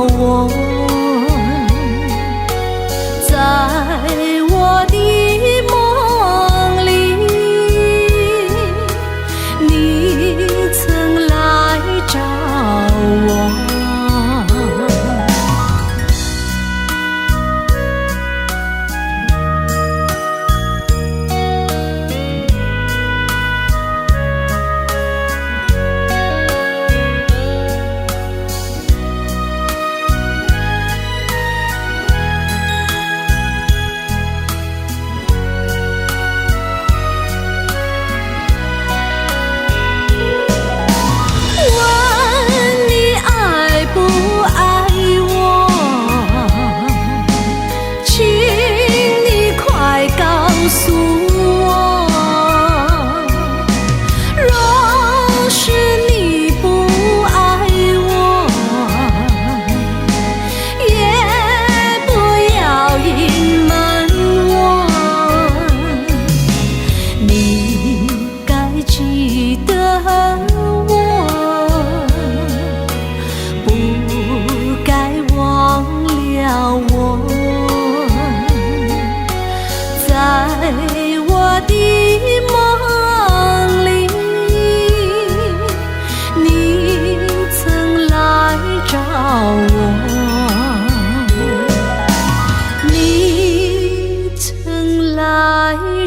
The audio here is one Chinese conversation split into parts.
我，在我的梦里，你曾来找我。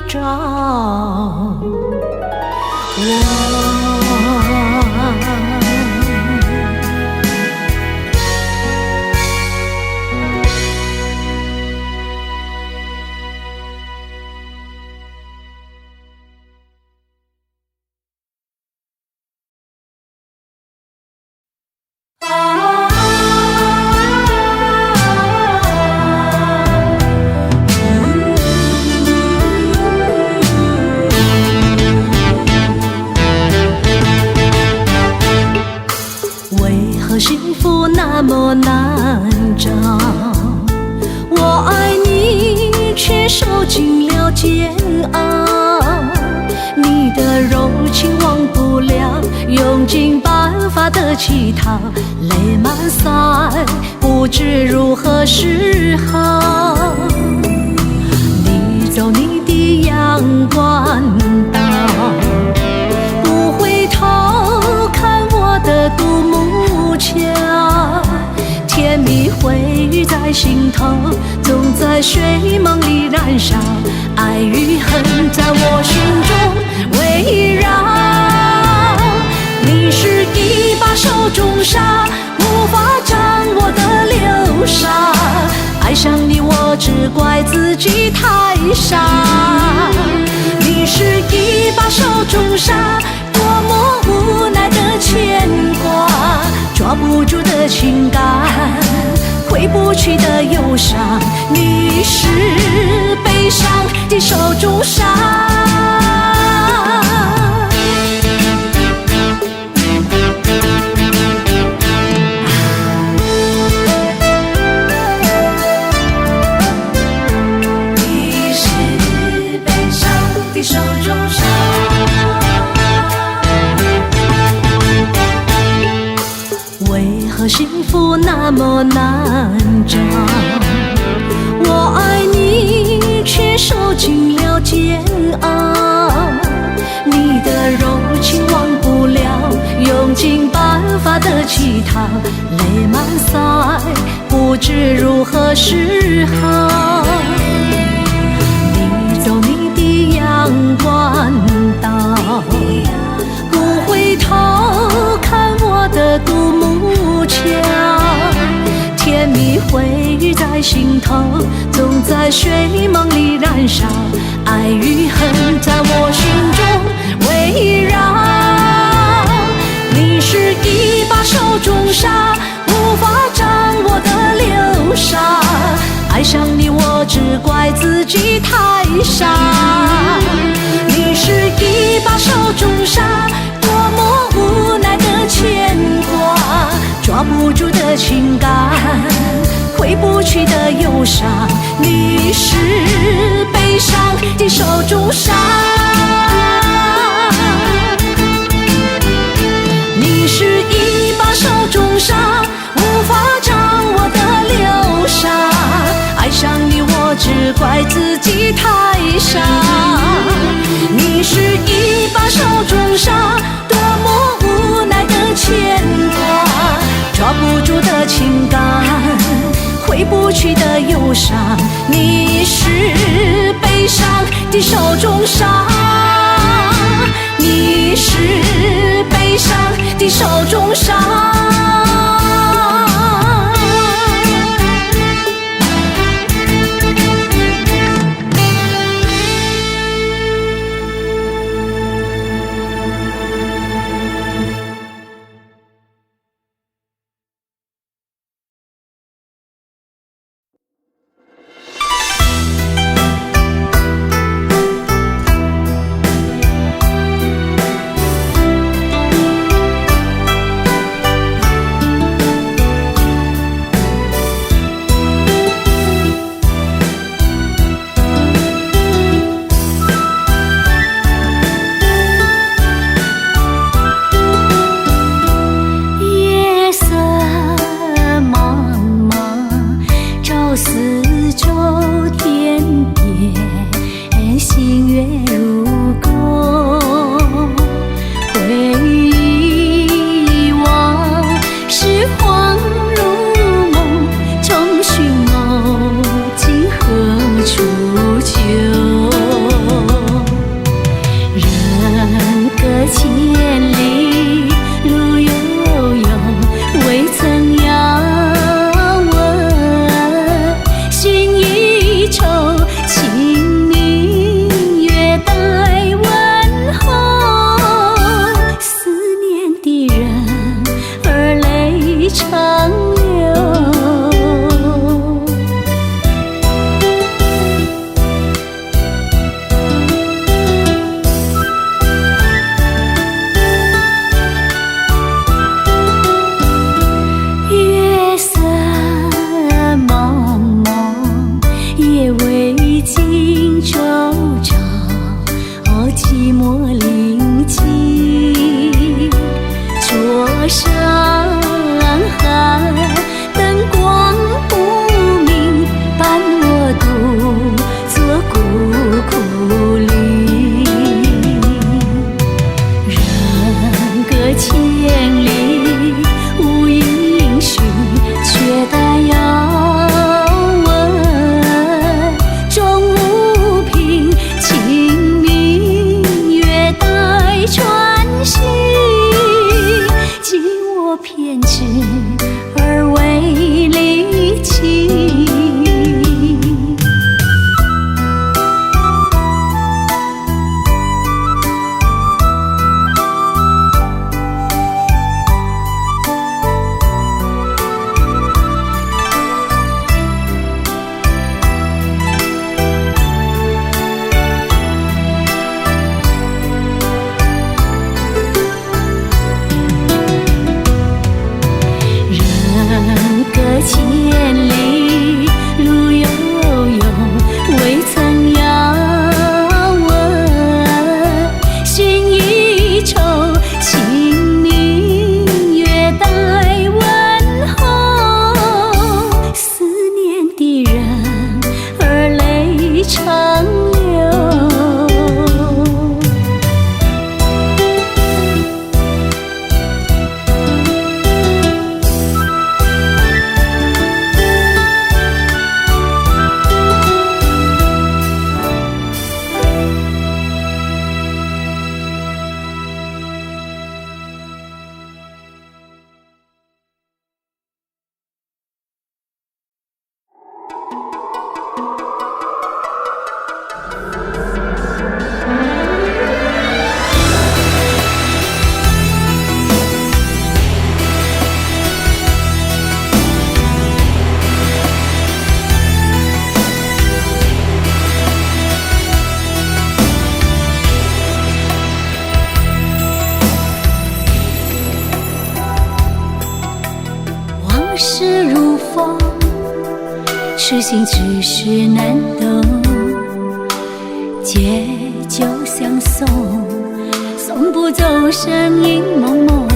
找幸福那么难找，我爱你却受尽了煎熬，你的柔情忘不了，用尽办法的乞讨，泪满腮不知如何是好。你走你的阳关道，不回头看我的独木桥，甜蜜回忆在心头，总在睡梦里燃烧，爱与恨在我心中围绕。你是一把手中沙，无法掌握的流沙，爱上你我只怪自己太傻。你是一把手中沙，多么无奈的牵挂，抓不住的情感，挥不去的忧伤。你是悲伤的手中沙。幸福那么难找，我爱你却受尽了煎熬，你的柔情忘不了，用尽办法的乞讨，泪满腮不知如何是好。你走你的阳关道，不回头看我的独木桥，甜蜜回忆在心头，总在睡梦里燃烧，爱与恨在我心中围绕。你是一把手中沙，无法掌握的流沙，爱上你我只怪自己太傻。你是一把手中沙，多么无奈的牵挂，抓不住的情感，挥不去的忧伤。你是悲伤的手中沙，你是一把手中沙，无法掌的情感，挥不去的忧伤。你是悲伤的手中沙，你是悲伤的手中沙。痴心只是难懂，借酒相送，送不走声音蒙蒙。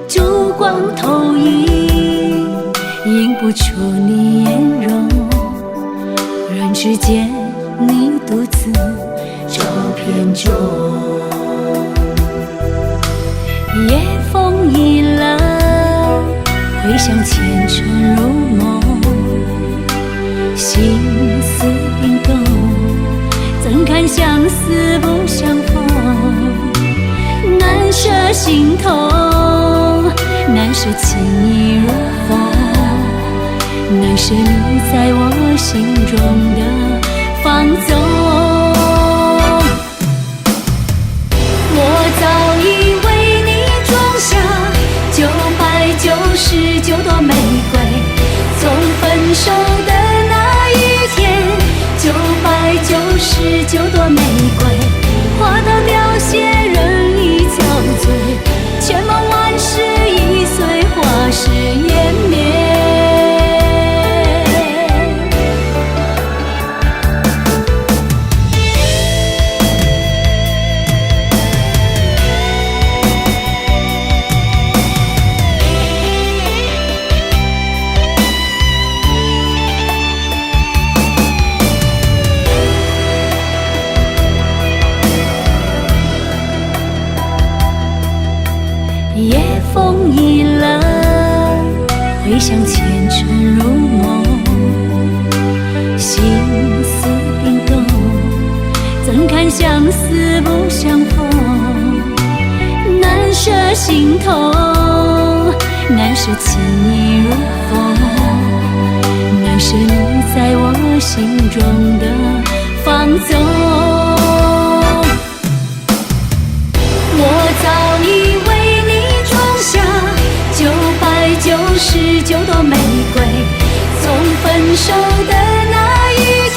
烛光投影，映不出你颜容。人世间，你独自照片中。夜风已冷，想前尘如梦，心思冰冻，怎堪相思不相逢？难舍心头，难舍情意如风，难舍你在我心中的放纵。我早已为你种下999朵玫瑰，从分手的那一天，999朵玫瑰花到凋谢，人已憔悴，千梦万世已随花事湮灭。夜风已冷，回想前尘如梦，心思冰冻，怎堪相思不相逢？难舍心头，难舍情意如风，难舍你在我心中的放纵。我早已为你种下999朵玫瑰，从分手的那一天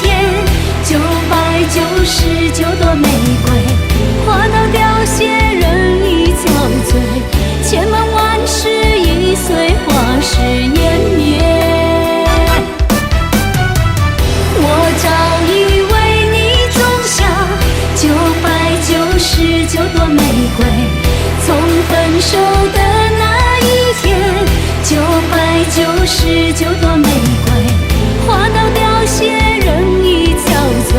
，999朵玫瑰花到凋谢，人已憔悴，千梦万世已随花事湮灭。我早已为你种下999朵玫瑰，从分手的那一天，999朵玫瑰花到凋谢，人已憔悴，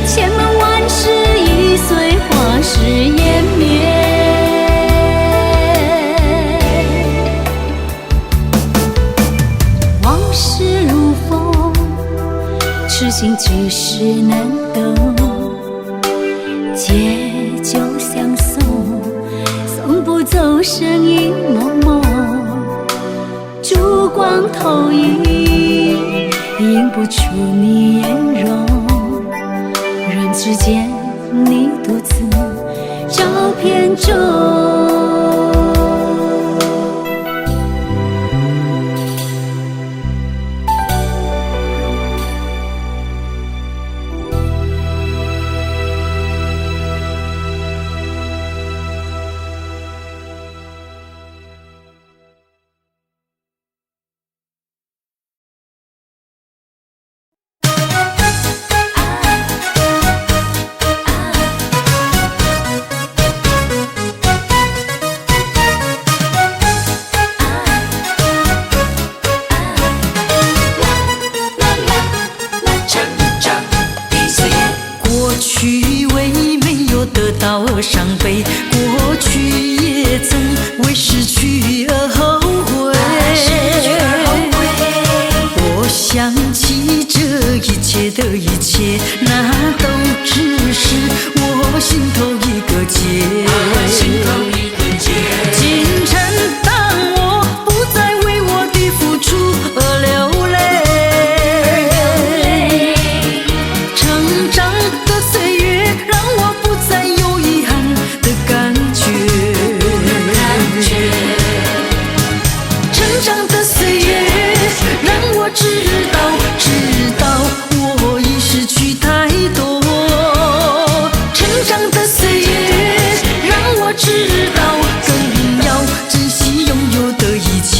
千梦万世已随花事湮灭。往事如风，痴心只是难懂，借酒相送，送不走身影蒙蒙，烛光投影，映不出你颜容，人之间你独自照片中。伤悲，过去也曾为失去而后悔。我想起这一切的一切，那都只是我心头一个结。今晨当我不再为我的付出而流泪，成长的岁月让我不再有遗憾的感觉。成长的岁月让我知道我已失去太多。成长的岁月让我知道更要珍惜拥有的一切。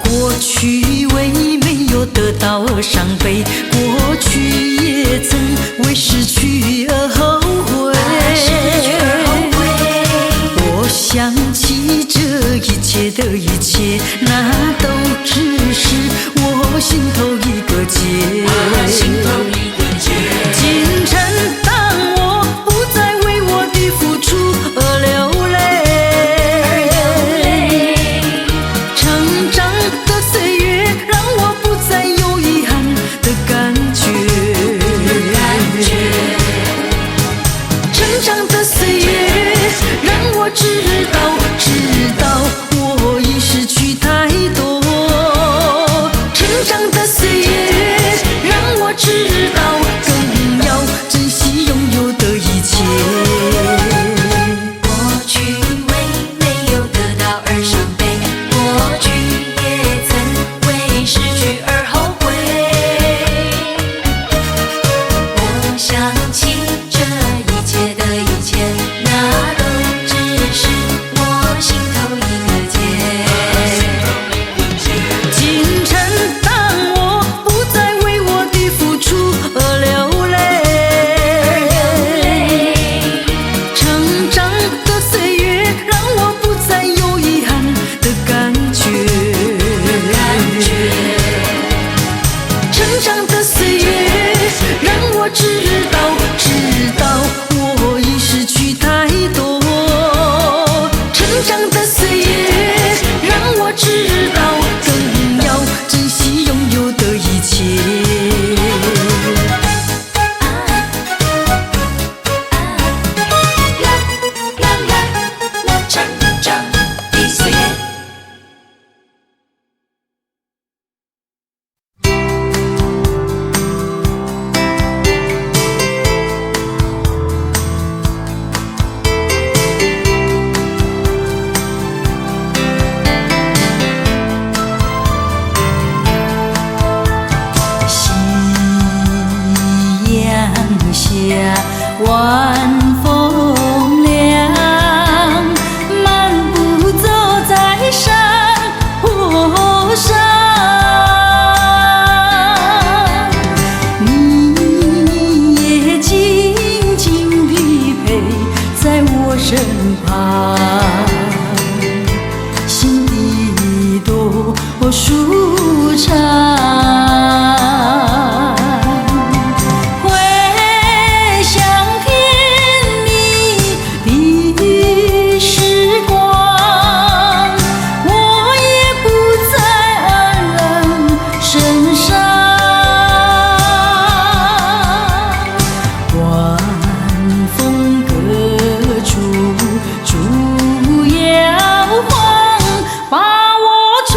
过起这一切的一切，那都只是我心头一个结。今晨当我不再为我的付出而流泪，成长的岁月让我不再有遗憾的感觉。成长的岁月让我知道我已失去太多。成长的岁月让我知道更要珍惜拥有的一切。过去为没有得到而伤悲，过去也曾为失去而后悔。我想起这一切的一切，那都只是我心头一个结。今晨当我不再为我的付出而流泪，成长的岁月让我不再有遗憾的感觉。成长的岁月让我知道我已失去太多。成长的岁月让我知道更要珍惜拥有的一切。成长的岁月。夕阳下，晚风凉，漫步走在山坡上，你也静静地陪在我身旁，心底多舒畅。回想甜蜜的时光，我也不再黯然神伤。晚风各处竹摇晃，把我吹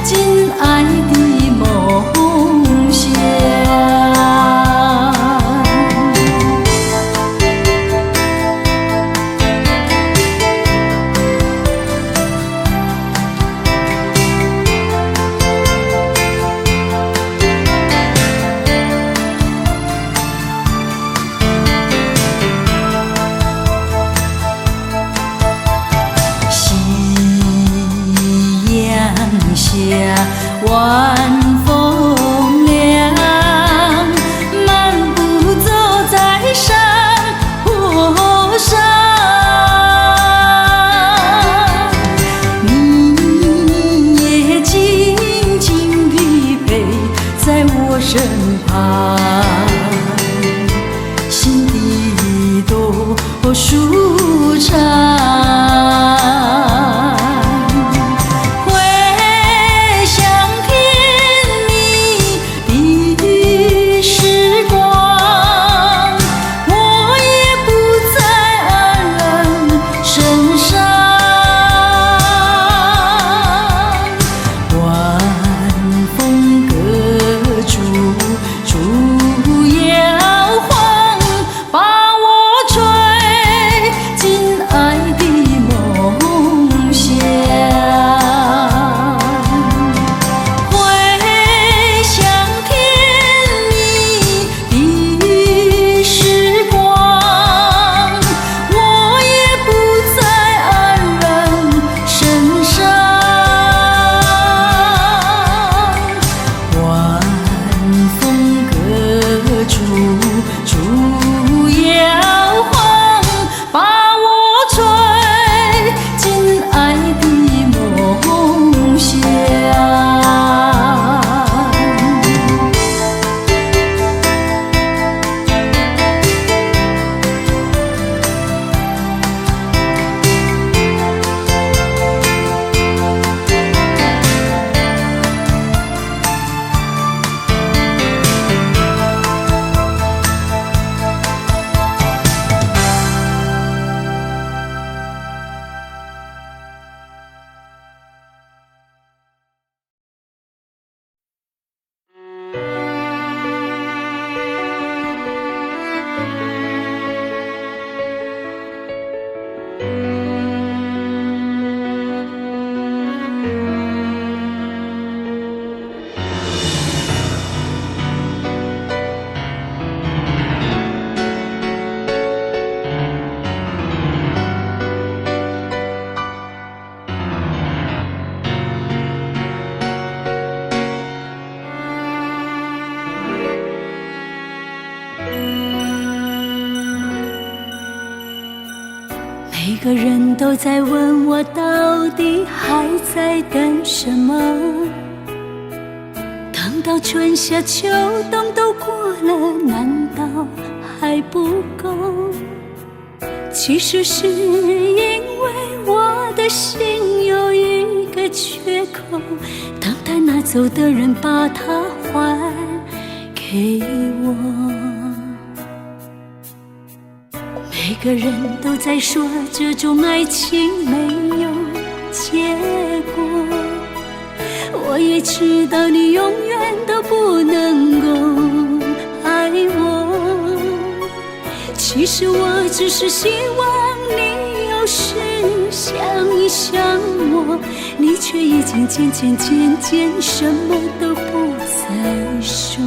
进爱的梦乡。夕阳下，晚风凉，漫步走在山坡上，你也静静地陪在我身旁，心底多舒畅。回想甜个人都在问我到底还在等什么，等到春夏秋冬都过了，难道还不够？其实是因为我的心有一个缺口，等待拿走的人把它还给我。每个人都在说这种爱情没有结果，我也知道你永远都不能够爱我。其实我只是希望你有时想一想我，你却已经渐渐什么都不再说。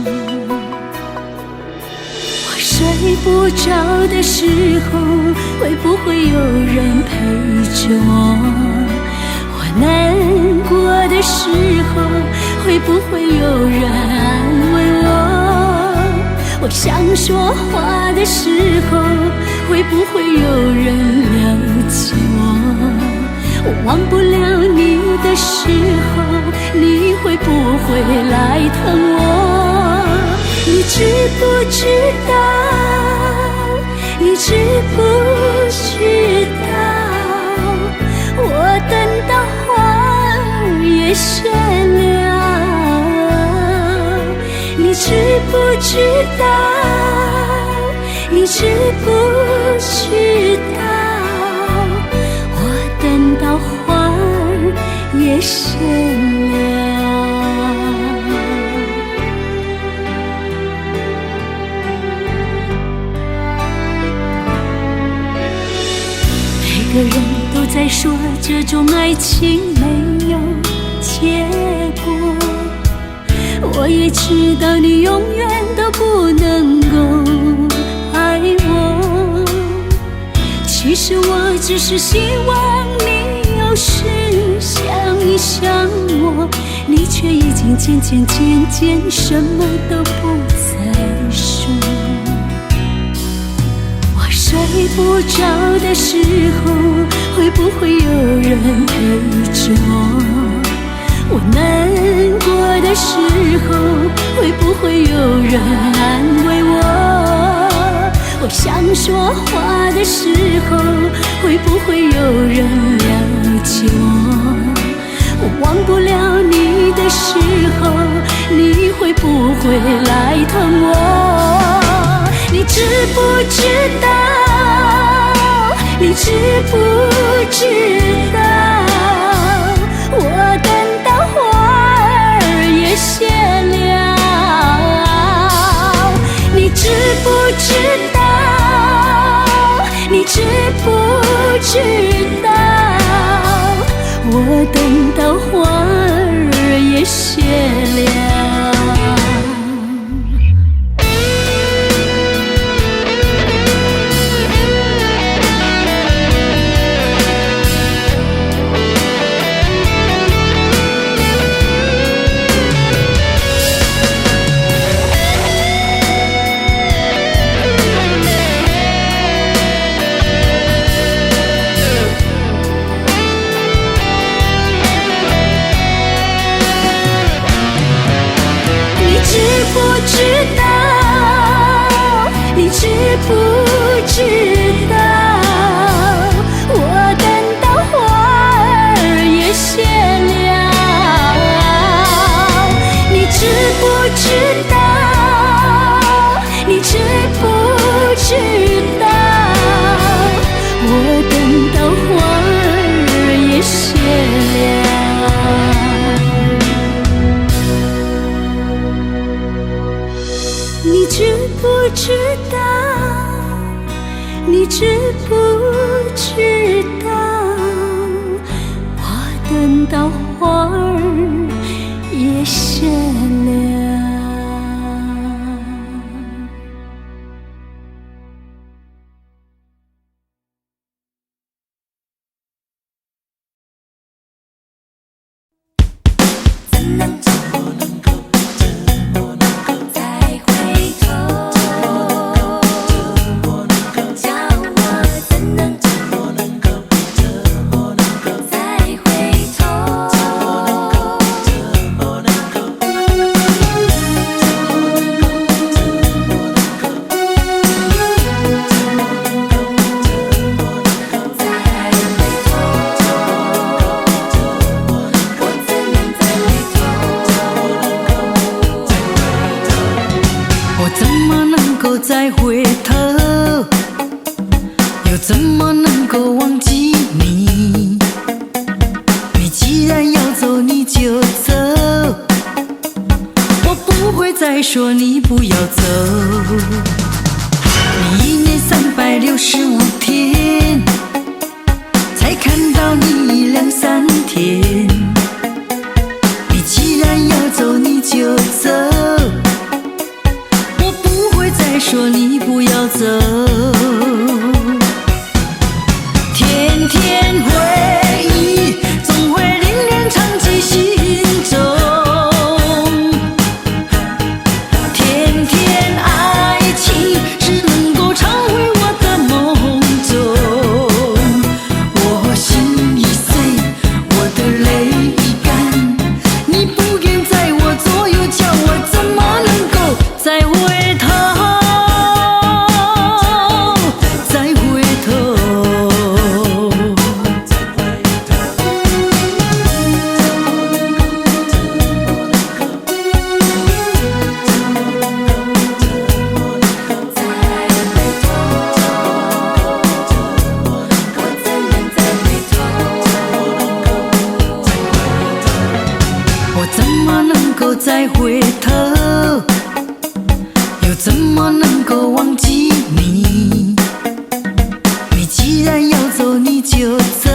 我睡不着的时候，会不会有人陪着我？我难过的时候，会不会有人安慰我？我想说话的时候，会不会有人了解我？我忘不了你的时候，你会不会来疼我？你知不知道？你知不知道？我等到花儿也谢了，你知不知道？你知不知道？我等到花儿也谢了。每个人都在说这种爱情没有结果，我也知道你永远都不能够爱我。其实我只是希望你有时想一想我，你却已经渐渐什么都不再说。我睡不着的时候，会不会有人陪着我？我难过的时候，会不会有人安慰我？我想说话的时候，会不会有人了解我？我忘不了你的时候，你会不会来疼我？你知不知道？你知不知道？我等到花儿也谢了，你知不知道？你知不知道？我等到花儿也谢了。你知不知道？我等到花儿也谢了，你知不知道？你知不知道？我等到花儿也谢了。你知不知道？你知不知道？我等到花儿也谢了。说你不要走。你1年365天，才看到你2、3天。你既然要走，你就走，我不会再说你不要走。天天回忆，总会令人长记心中。天天爱情，只能够常回我的梦中。我心已碎，我的泪已干，你不愿在我左右，叫我怎么能够再回头？再回头。我怎么能够再回头？又怎么能够忘记你？你既然要走，你就走，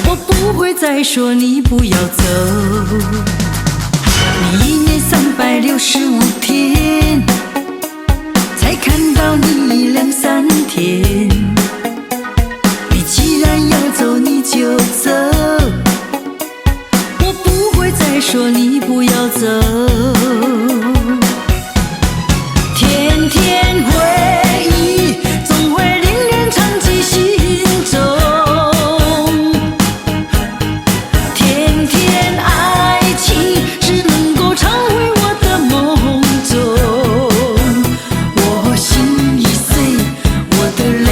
我不会再说你不要走。你1年365天，才看到你2、3天。你既然要走，你就走，我不会再说你不要走。天天回忆，总会令人长记心中。天天爱情，只能够常回我的梦中。我心已碎，我的泪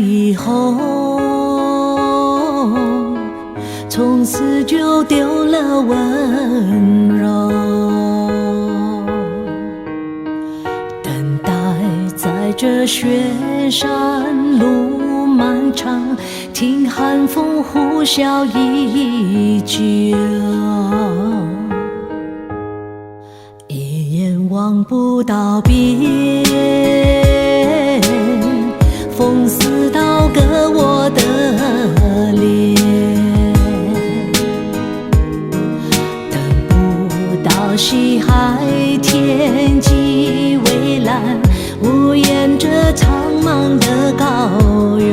以后，从此就丢了温柔。等待在这雪山路漫长，听寒风呼啸依旧。一眼望不到边，风似刀割我的脸，等不到西海天际蔚蓝，无言这苍茫的高原。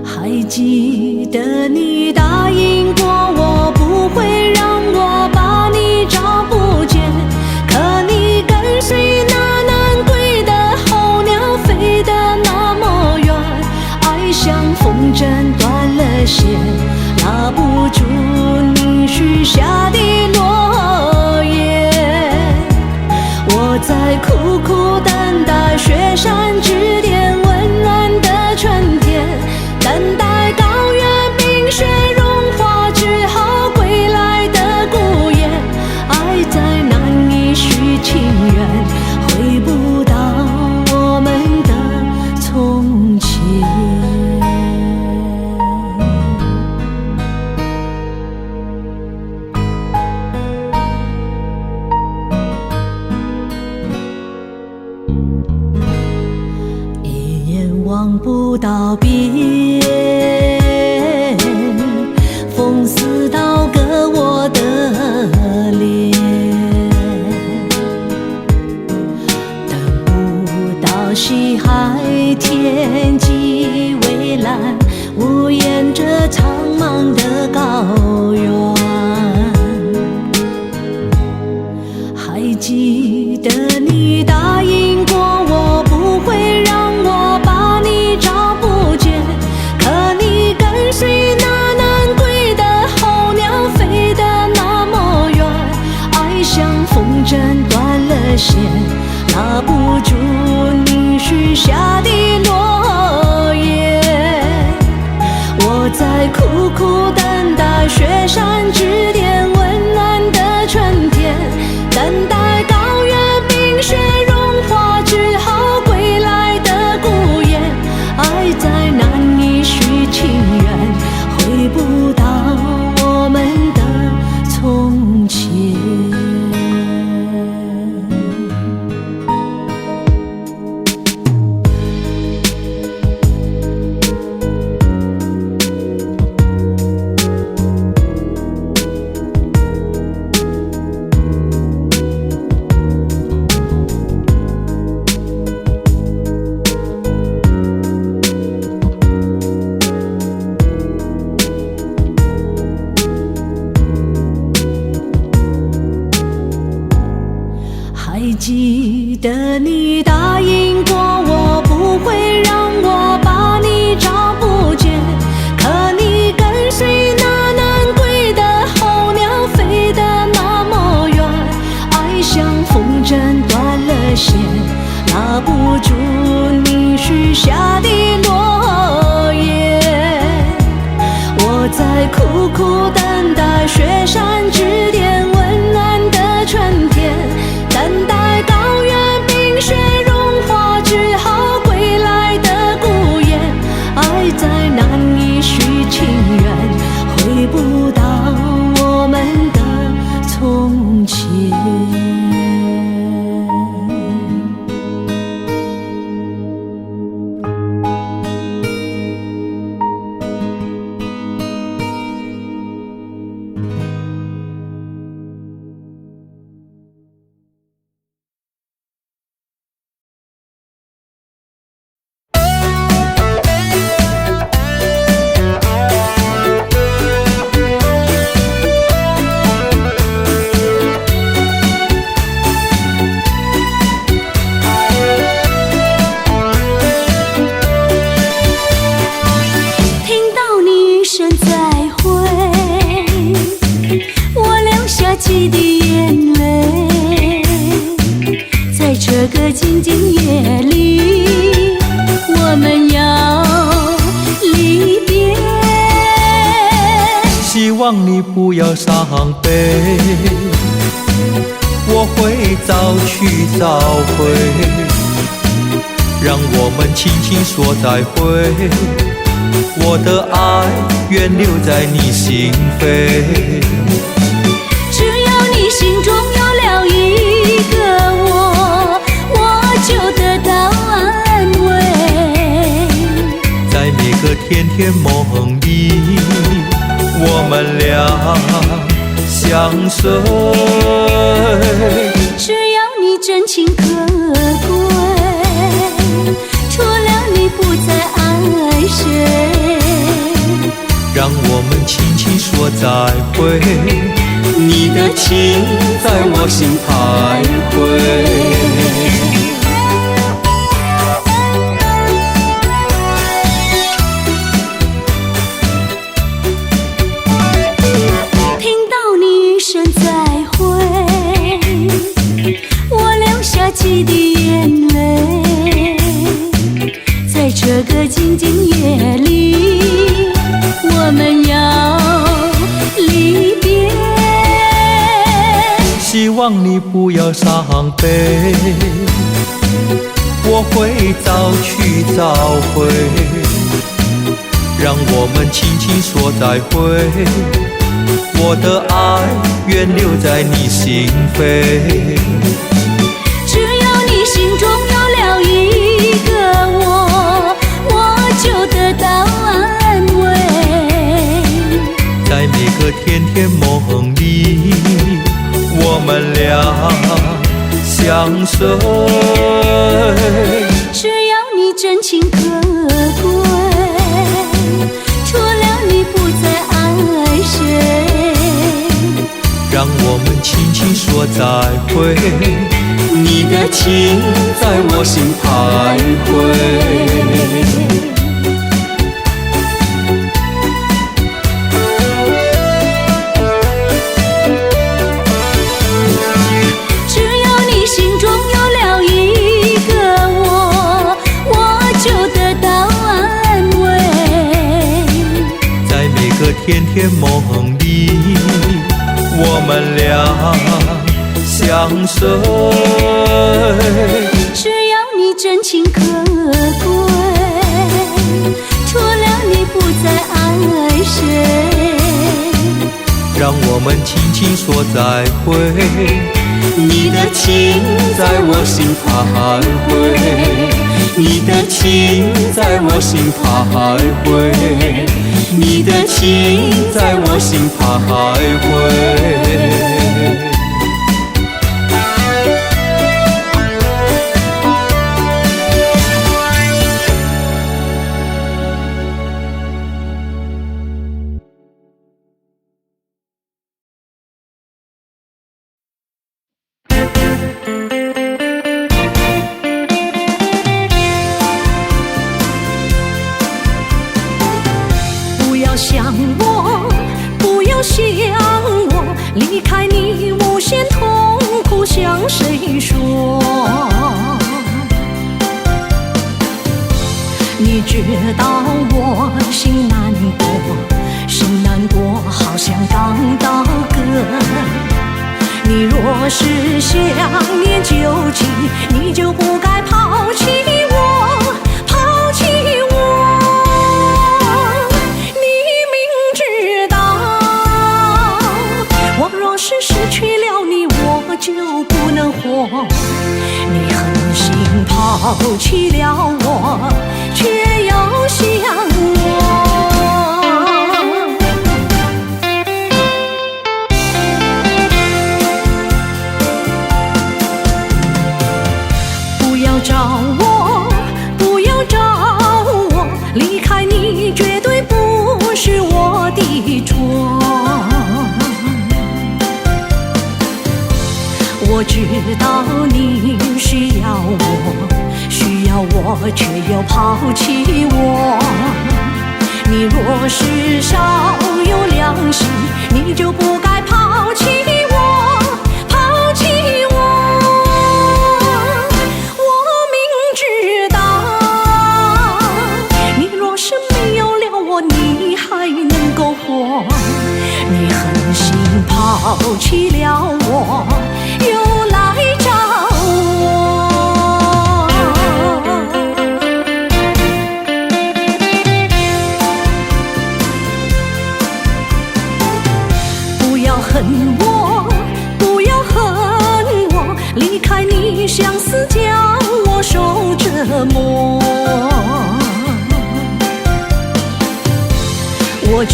还记得你答应过我，不会让我把你找不见，可你跟随那南归的候鸟飞得那么远，爱像风筝断了线，拉不住你许下的诺言。我在苦苦等待雪山之巅温暖的春天，等待高原冰雪融化之后归来的孤雁，爱在难以续情缘，回不到我们的从前。一眼望不到边，风似刀割我的脸，等不到西海天际蔚蓝，无言这苍茫的高原。还记得你答应过我，不会让我把你找不见，可你跟随那南归的候鸟飞得那么远，爱像风筝断了线，拉不住你许下的诺言。我在苦苦等待雪山之巅温暖的春天，等待高原冰雪融化之后归来的孤雁，爱在难以续情缘，回不到我们的从前。还记得你答应过我，不会让我把你找不见，可你跟随那南归的候鸟飞得那么远，爱像风筝断了线，拉不住你许下的诺言。我在苦苦等待雪山之巅温暖的春天，等待高原冰雪融化之后归来的孤雁，爱在难以续情缘，回不到我们的从前。望你不要伤悲，我会早去早回，让我们轻轻说再会，我的爱愿留在你心扉。只要你心中有了一个我就得到安慰。在每个甜甜梦里，我们俩相随。只要你真情可贵，除了你不再爱谁。让我们轻轻说再会，你的情在我心徘徊。几滴眼泪，在这个静静夜里，我们要离别。希望你不要伤悲，我会早去早回，让我们轻轻说再会，我的爱愿留在你心扉。心中有了一个我就得到安慰。在每个甜甜梦里，我们俩相随。只要你真情可贵，除了你不再爱谁。让我们轻轻说再会，你的情在我心徘徊。只要你心中有了一个我就得到安慰。在每个甜甜梦里，我们俩相随。只要你真情可贵，除了你不再爱谁。让我们轻轻说再会，你的情在我心徘徊，你的情在我心徘徊，你的情在我心徘徊。想我，不要想我，离开你无限痛苦向谁说？你知道我心难过，心难过好像刚到歌。你若是想念旧情，你就不该抛弃我，抛弃我。是失去了你，我就不能活。你狠心抛弃了我，却又想我。不要找我，不要找我，离开你绝对不是我的错。我知道你需要我，需要我却又抛弃我。你若是少有良心，你就不该抛弃我，抛弃我。我明知道，你若是没有了我，你还能够活。你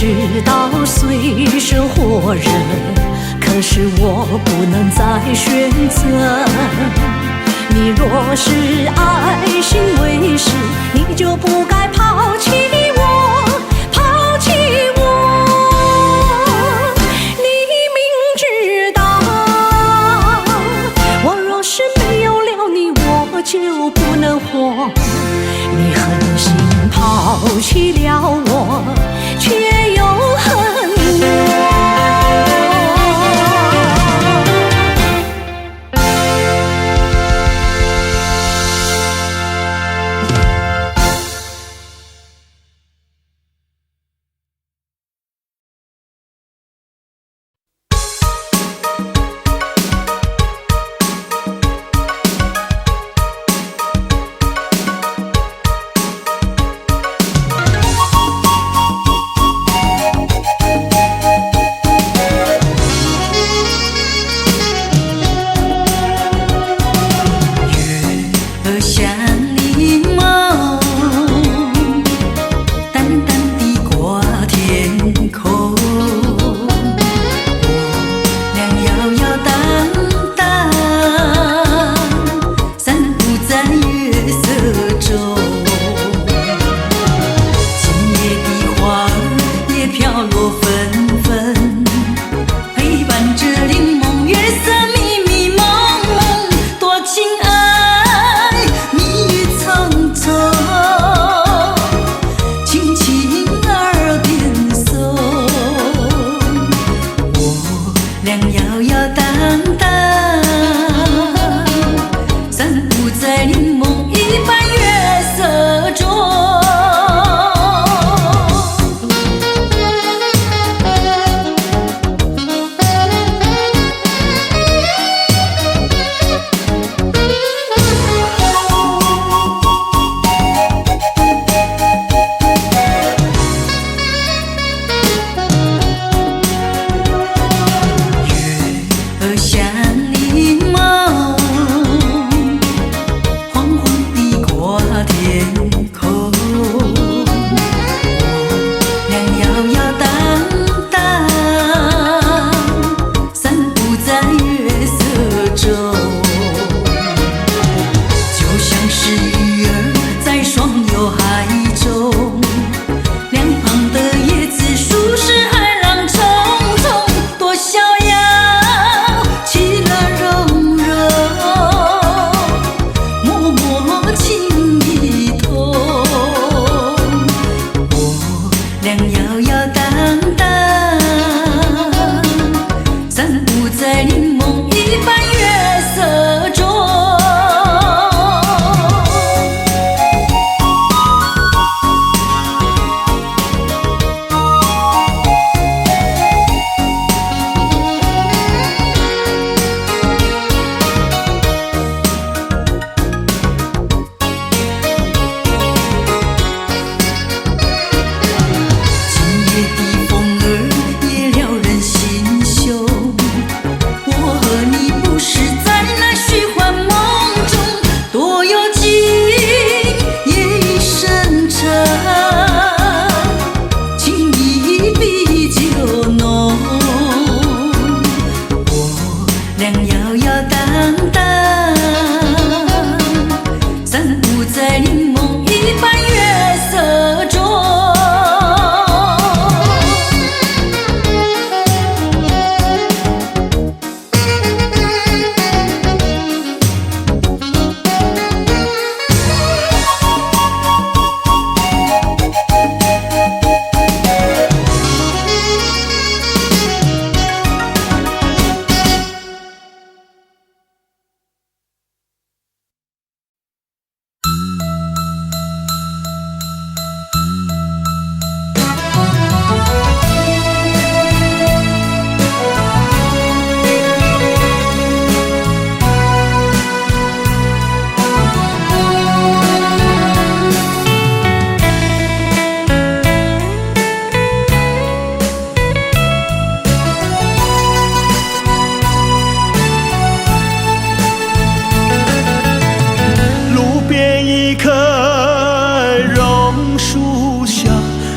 知道水深火热，可是我不能再选择。你若是爱心为实，你就不该抛弃我，抛弃我。你明知道，我若是没有了你，我就不能活。你狠心抛弃了我，却又恨我。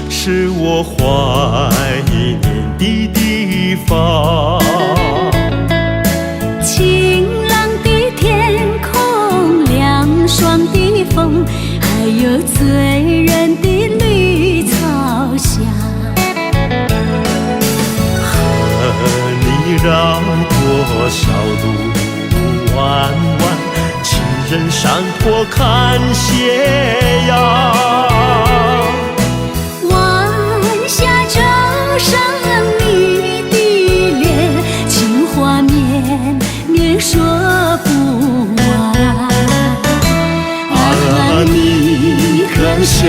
是我怀人山坡看斜阳。晚霞照上你的脸，情话绵绵说不完。你可想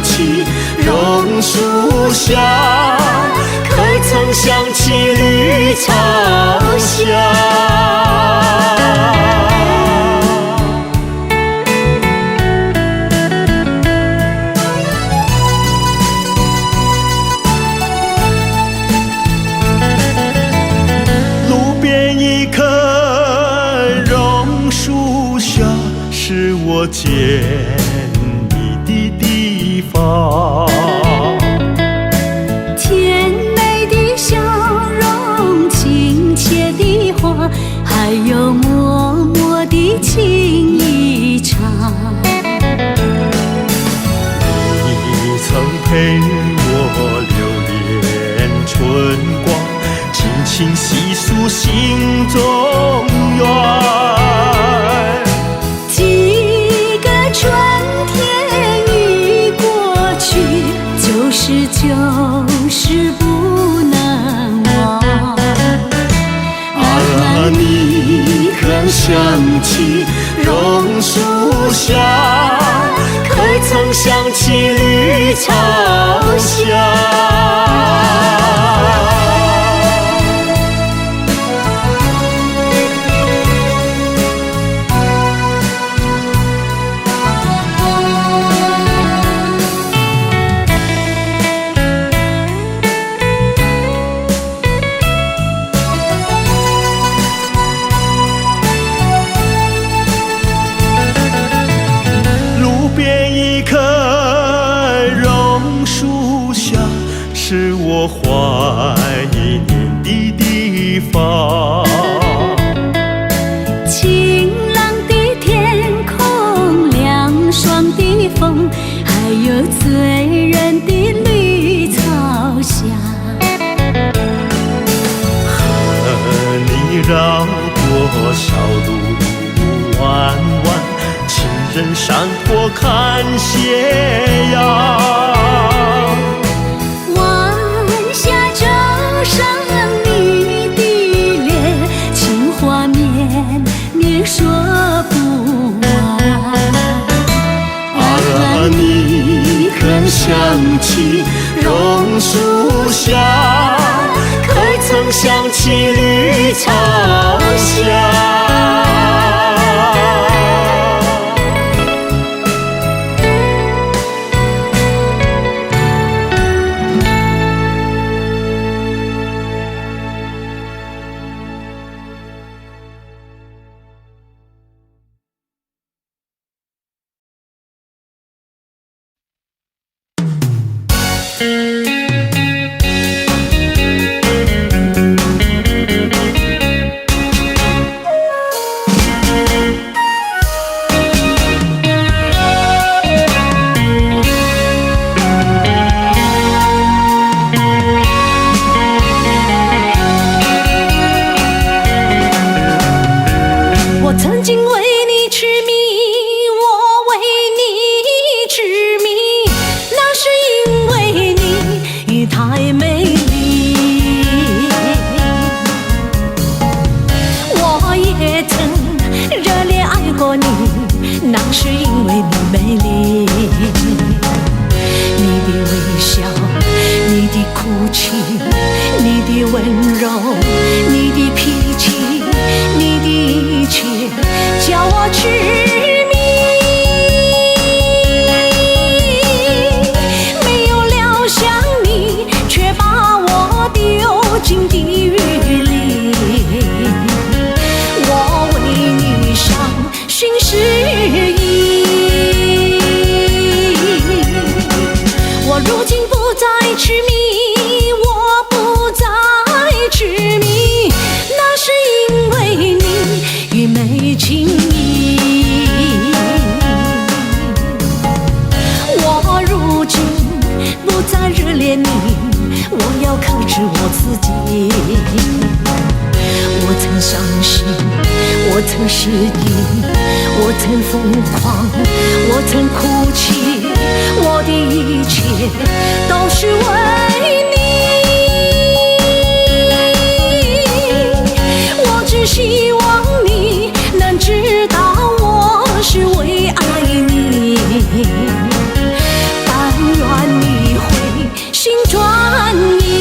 起榕树下，可曾想起绿草香？路边一棵榕树下，是我见你的地方。甜美的笑容，亲切的话，还有默默的情一场。你曾陪我流连春光，轻轻细诉心中愿。几个春天已过去，就是不能忘。你可想起榕树下，可曾想起绿草香？是我怀念的地方。晴朗的天空，凉爽的风，还有醉人的绿草香。和你绕过小路弯弯，情人山坡看斜阳。上你的脸，情话绵绵说不完。你可想起榕树下，可曾想起绿草香？我曾经为你痴迷，我为你痴迷，那是因为你太美丽。我也曾热烈爱过你，那是因为你美丽。你的微笑，你的哭泣，你的温柔，你的脾气，你的一切叫我痴迷。没有料想你却把我丢进地狱里，我为你伤心失忆。我如今不再痴迷，我不再我曾失忆，我曾疯狂，我曾哭泣，我的一切都是为你。我只希望你能知道我是为爱你，但愿你会心转意。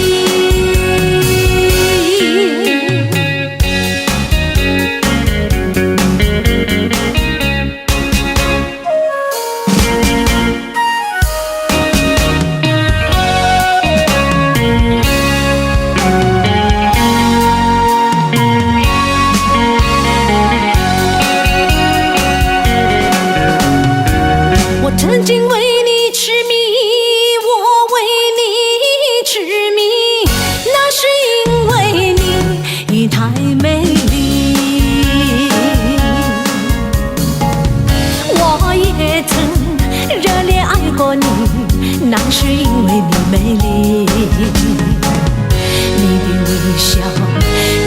曾经为你痴迷，我为你痴迷，那是因为你太美丽。我也曾热烈爱过你，那是因为你美丽。你的微笑，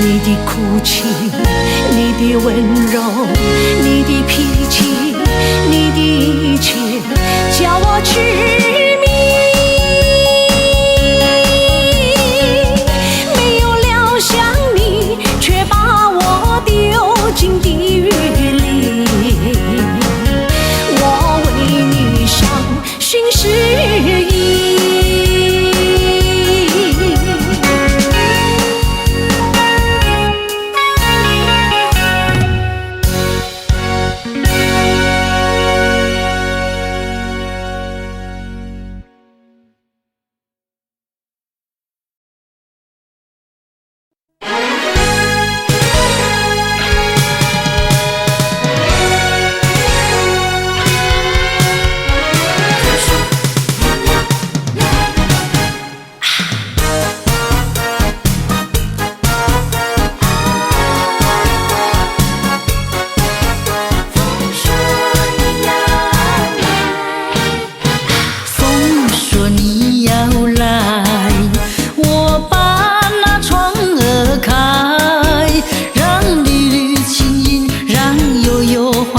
你的哭泣，你的温柔，你的脾气，你的一切叫我痴迷。没有料想你却把我丢进地狱里，我为你伤心失忆。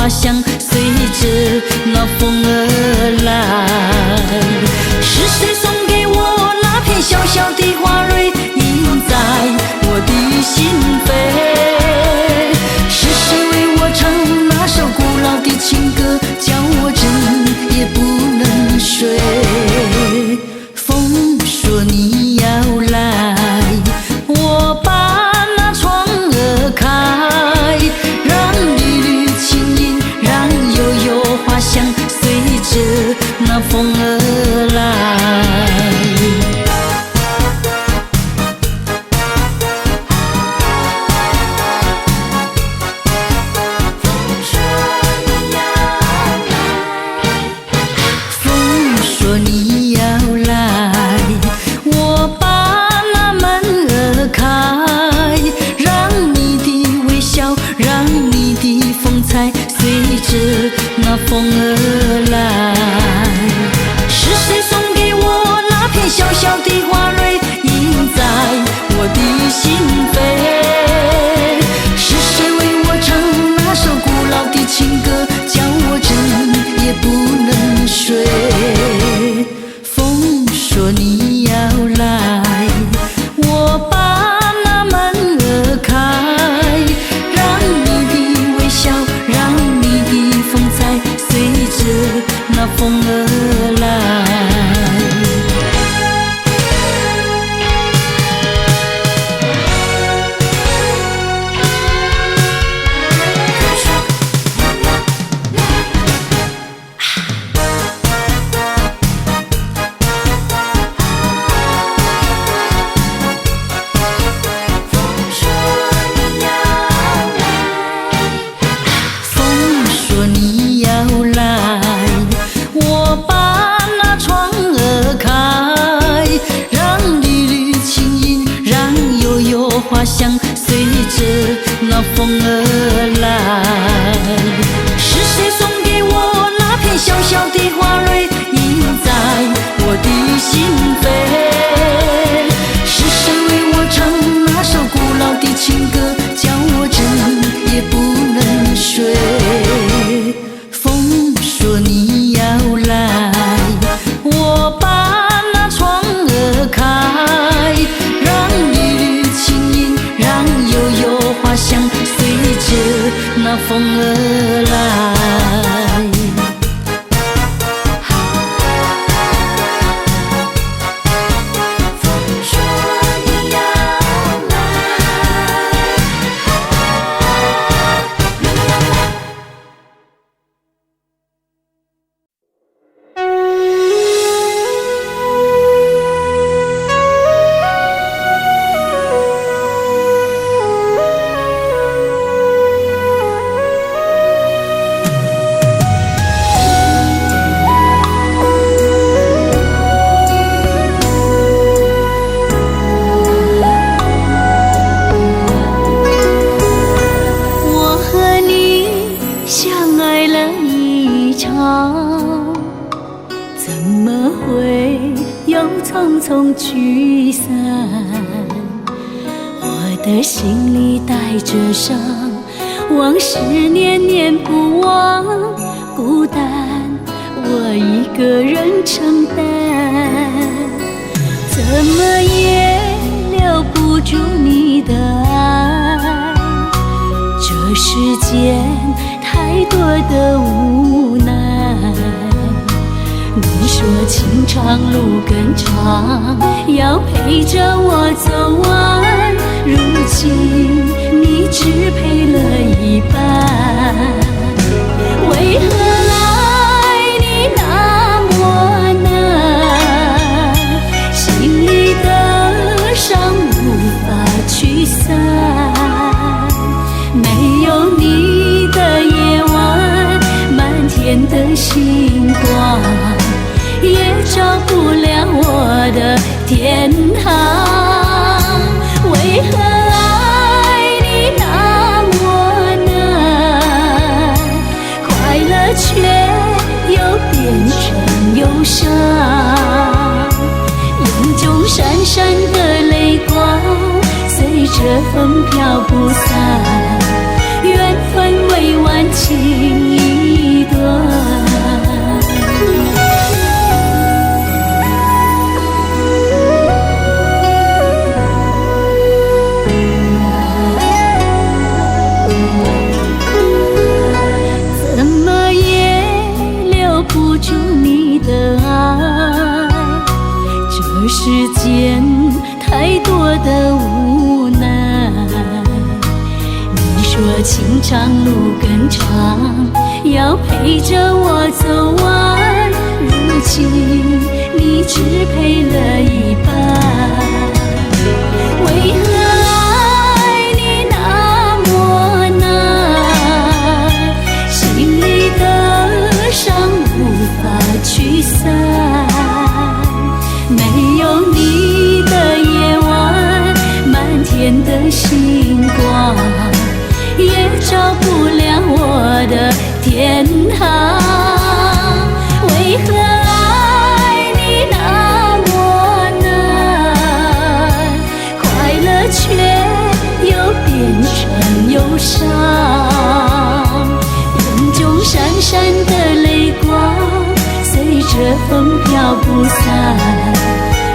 香随着那风而来，是谁送给我那片小小的花蕊，印在我的心扉？是谁为我唱那首古老的情歌，叫我整夜不能睡？风说你要来，我把那窗儿开，让缕缕情音，让悠悠花香随着那风而来。风说你要来，我把那门儿开，让你的微笑，让你的风采随着那风而来。是谁送给我那片小小的花蕊，印在我的心扉？是谁为我唱那首古老的情歌，叫我整夜不能睡？风说你要来，我把那门儿开，让你的微笑，让你的风采随着那风而来。水。风说你要来，我把那窗儿开，让雨轻盈，让悠悠花香随着那风儿来。匆匆聚散，我的心里带着伤，往事念念不忘，孤单我一个人承担，怎么也留不住你的爱，这世间太多的无奈。你说情长路更长，要陪着我走完，如今你只陪了一半，为何爱你那么难？心里的伤无法驱散，没有你的夜晚，满天的星光也照不了我的天堂，为何爱你那么难？快乐却又变成忧伤，眼中闪闪的泪光随着风飘不散，缘分未完情已断。世间太多的无奈，你说情长路更长，要陪着我走完，如今你只陪了一半，为何爱你那么难？心里的伤无法驱散，没有你的夜晚，满天的星光也照不了我的天堂，为何爱你那么难？快乐却又变成忧伤，眼中闪闪的泪光随着风飘不散，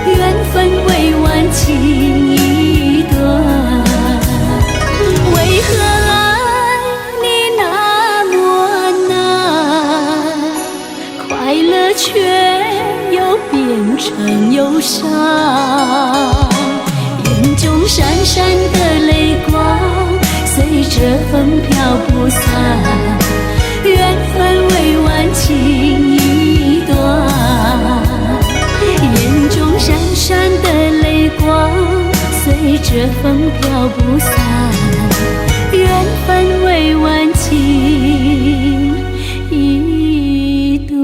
缘分未完情已断，为何爱你那么难？快乐却又变成忧伤，眼中闪闪的泪光随着风飘不散，缘分未完情已断，眼中闪闪的泪光随着风飘不散，缘分未完情已断。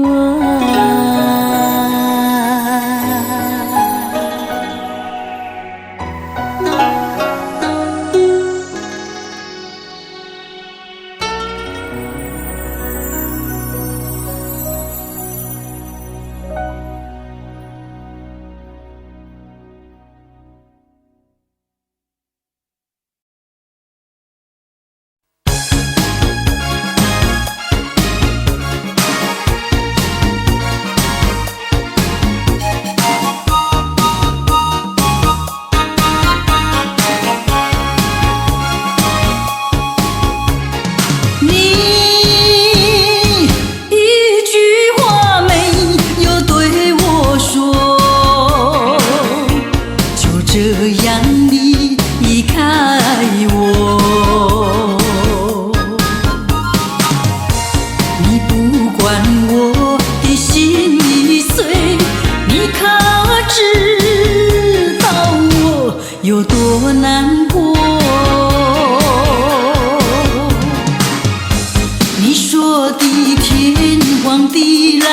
荒地老，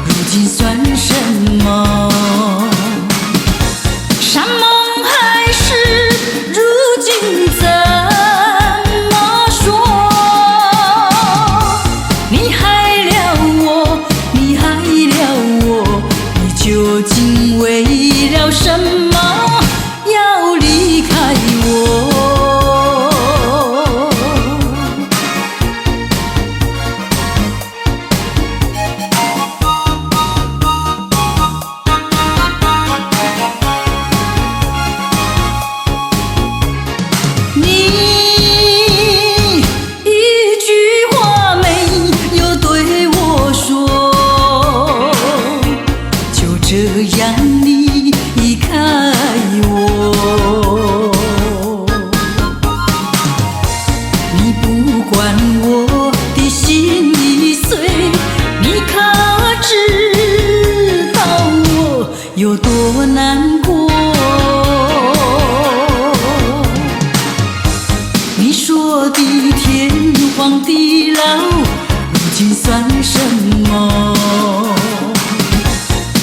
如今算什么？山盟海誓，如今怎么说？你害了我，你害了我，你究竟为了什么要离开我？有多难过？你说的天荒地老，如今算什么？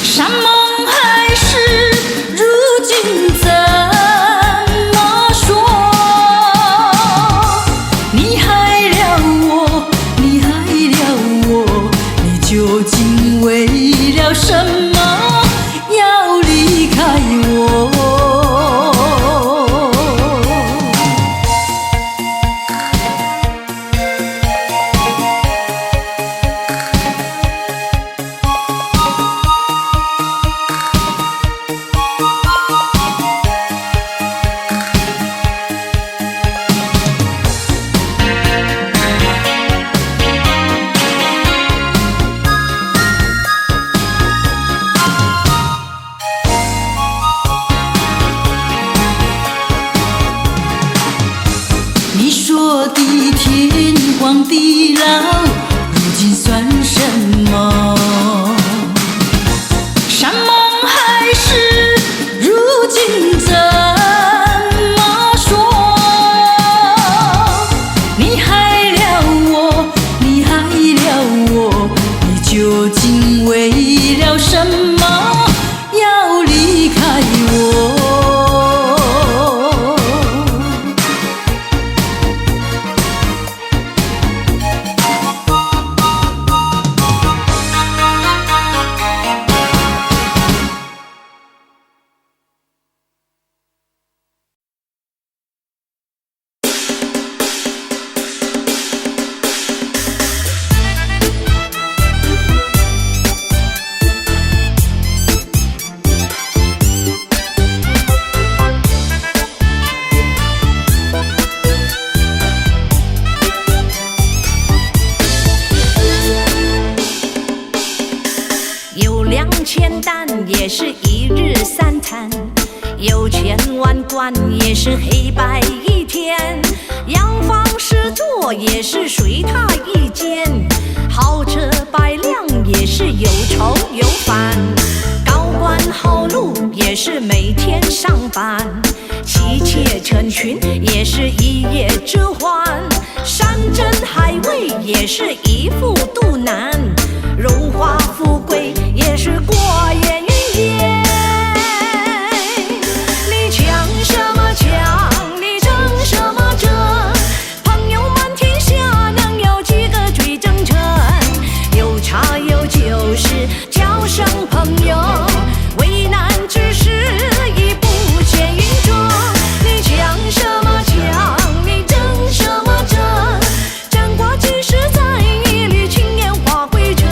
山盟海誓，如今怎么说？你害了我，你害了我，你究竟为了什么？要离开我。你说的天荒地老，如今算什么？山盟海誓，如今怎么说？你害了我，你害了我，你究竟为了什么要离开我？有2000担也是一日三餐，有1000万贯也是黑白一天，洋房10座也是睡他一间，豪车百辆也是有愁有烦，高官厚禄也是每天上班，妻妾成群也是一夜之欢，山珍海味也是一副肚腩，荣华富贵也是过眼云烟。你抢什么抢？你争什么争？朋友满天下，能有几个最真诚？有茶有酒时叫声朋友，为难之事已不见云中。你抢什么抢？你争什么争？争过几时在一缕青烟化灰尘，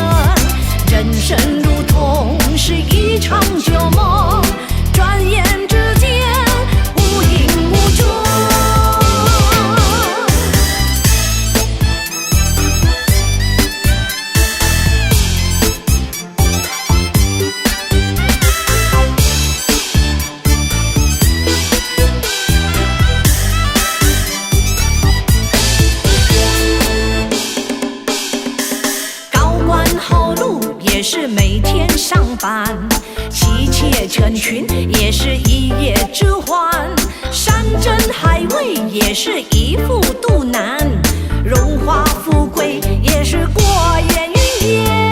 人生如同是一场旧梦，转眼之间无影无踪。高官厚禄也是每天上班，妻妾成群也是一夜之欢，山珍海味也是一副肚腩，荣华富贵也是过眼云烟。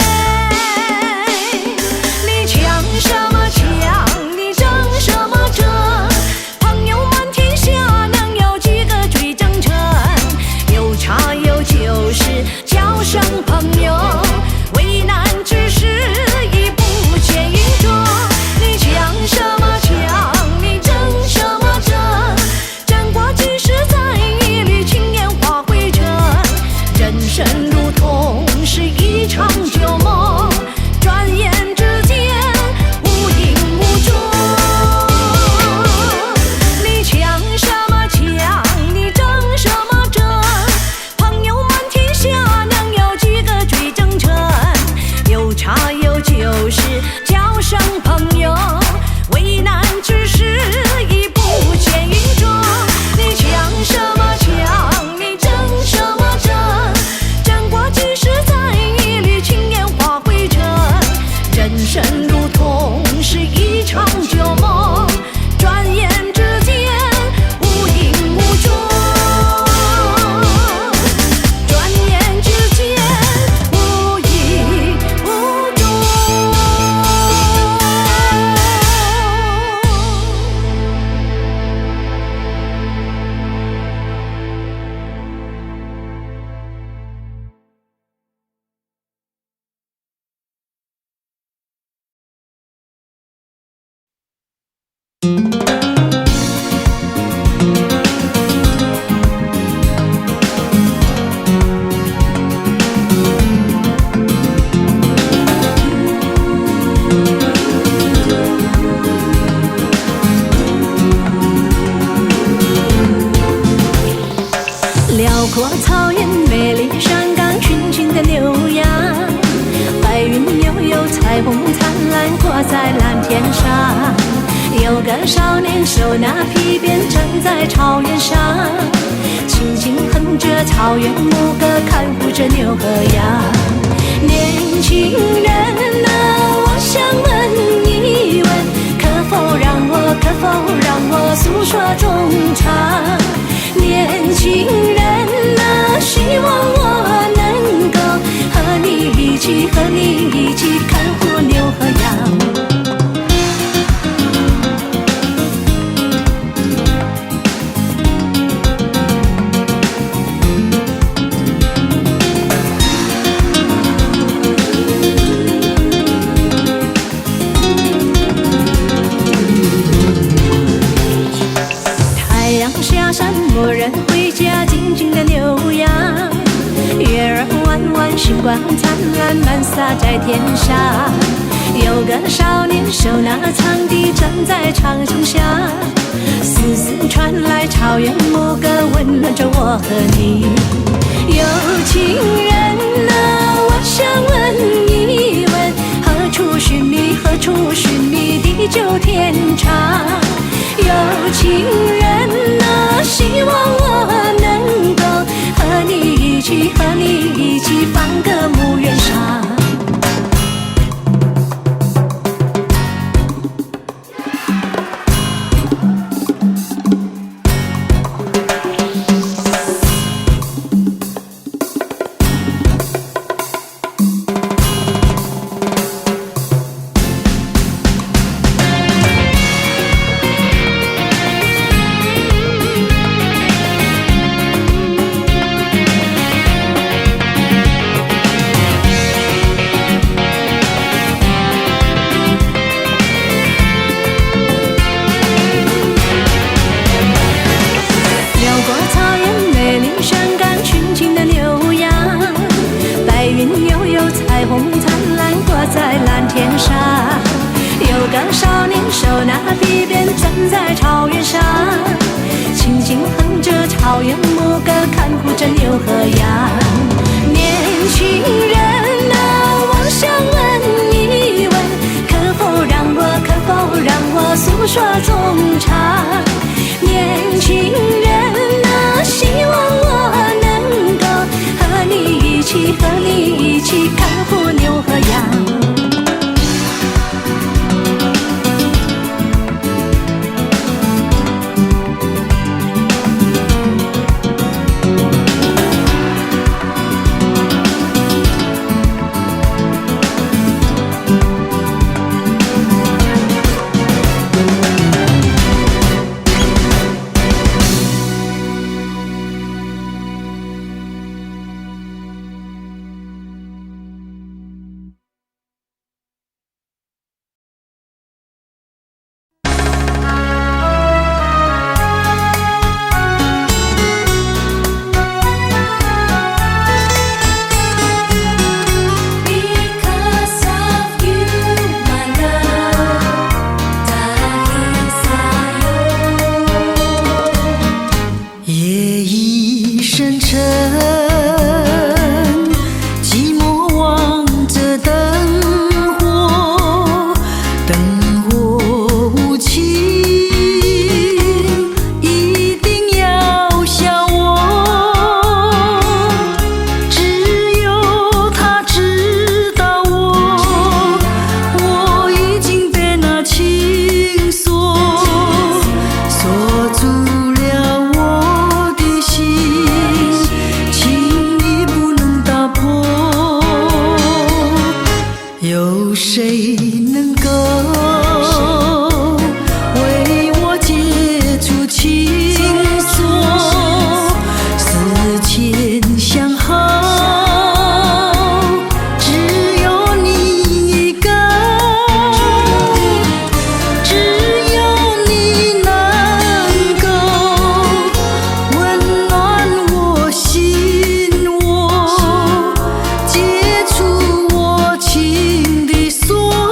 草原牧歌，看护着牛和羊。年轻人啊，我想问一问，可否让我诉说衷肠？年轻人啊，希望我能够和你一起看护牛和羊。下山牧人回家，静静的牛羊。月儿弯弯，星光灿烂，满洒在天上。有个少年手拿长笛，站在长城下。丝丝传来草原牧歌，温暖着我和你。有情人啊，我想问一问，何处寻觅地久天长？有情人啊，希望我能够和你一起放歌牧原上。少年手拿皮鞭，站在草原上，轻轻哼着草原牧歌，看护着牛和羊。年轻人啊，我想问一问，可否让我诉说衷肠？年轻人啊，希望我能够和你一起看护牛和羊。接触我情的锁。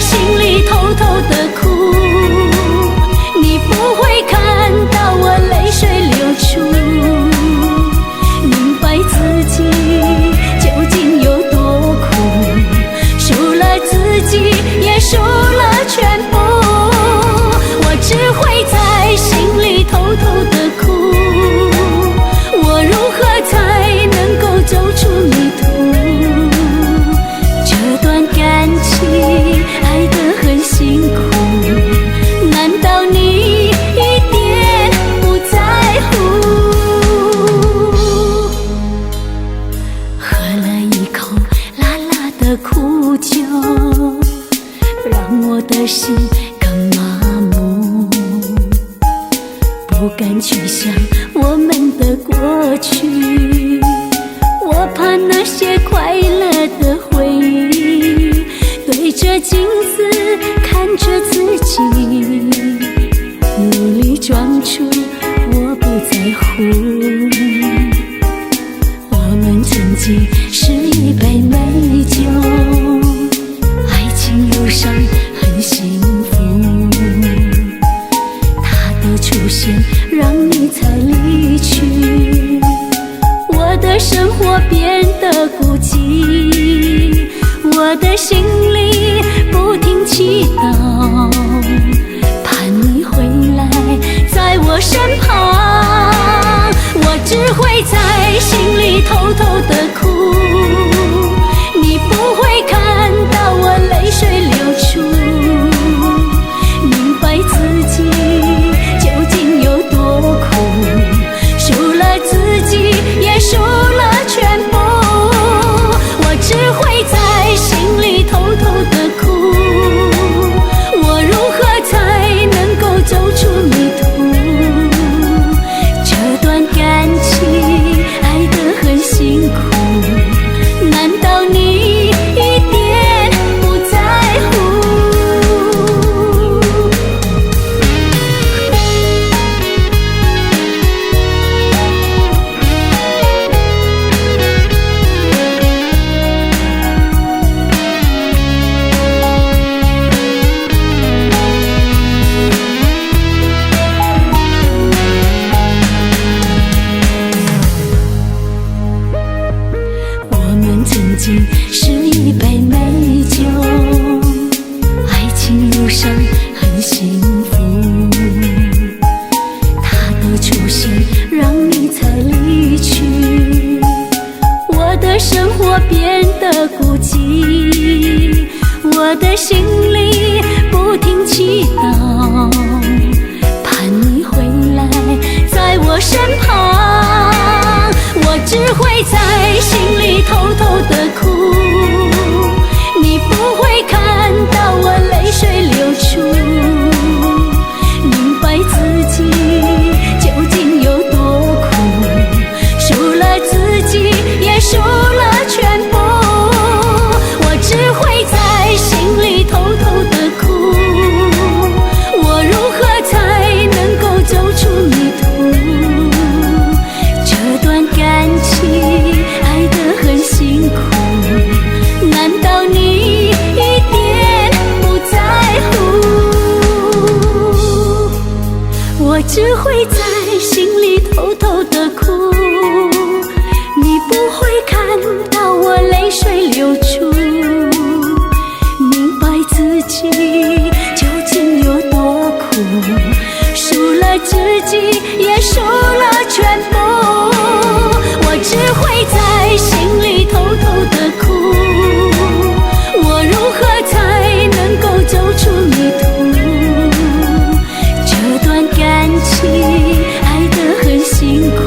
心里偷偷的哭，你不会看到我泪水流出，明白自己究竟有多苦，输了自己也输了全部，我只会在心里偷偷的哭，我如何才能够走出迷途？这段感情爱得很辛苦，难道你一点不在乎？喝了一口辣辣的苦酒，让我的心更麻木，不敢去想我们的过去，我怕那些快乐的回忆，对着镜子看着自己，努力装出我不在乎。我们曾经是一杯美酒，爱情路上很幸福，它的出现让你才离去，我的生活变得孤寂，我的心里不停祈祷，盼你回来在我身旁，我只会在心里偷偷的哭，你不会看到我泪水流出，明白自己究竟有多苦，输了自己也输了全部，我只会在心里偷偷的哭，我如何才能够走出迷途？这段感情爱得很辛苦，难道你一点不在乎？我们曾经是一杯美酒，爱情路上很幸福，它的出现让你才离去，我的生活变得孤寂，我的心里不停祈祷，盼你回来在我身旁，我只会在心里偷偷的哭，你不会看到我泪水流出，明白自己究竟有多苦，输了自己也输了全部，我只会在心里偷偷的哭，我如何才能够走出迷途？这段感情爱得很辛苦，难道你一点不在乎？我只会在心里偷偷的哭，你不会看到我泪水流出，明白自己究竟有多苦，输了自己也输了全部，我只会在心里偷偷的哭，我如何才能够走出迷途？这段感情爱得很辛苦，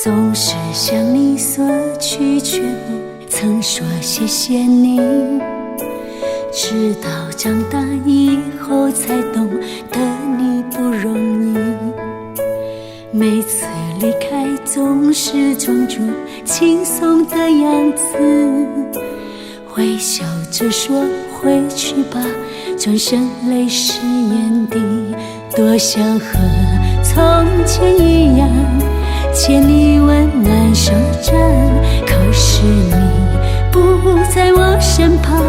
总是向你索取，却不曾说谢谢你。直到长大以后才懂得你不容易，每次离开总是装作轻松的样子，微笑着说回去吧，转身泪湿眼底。多想和从前一样牵你温暖手掌，可是你不在我身旁，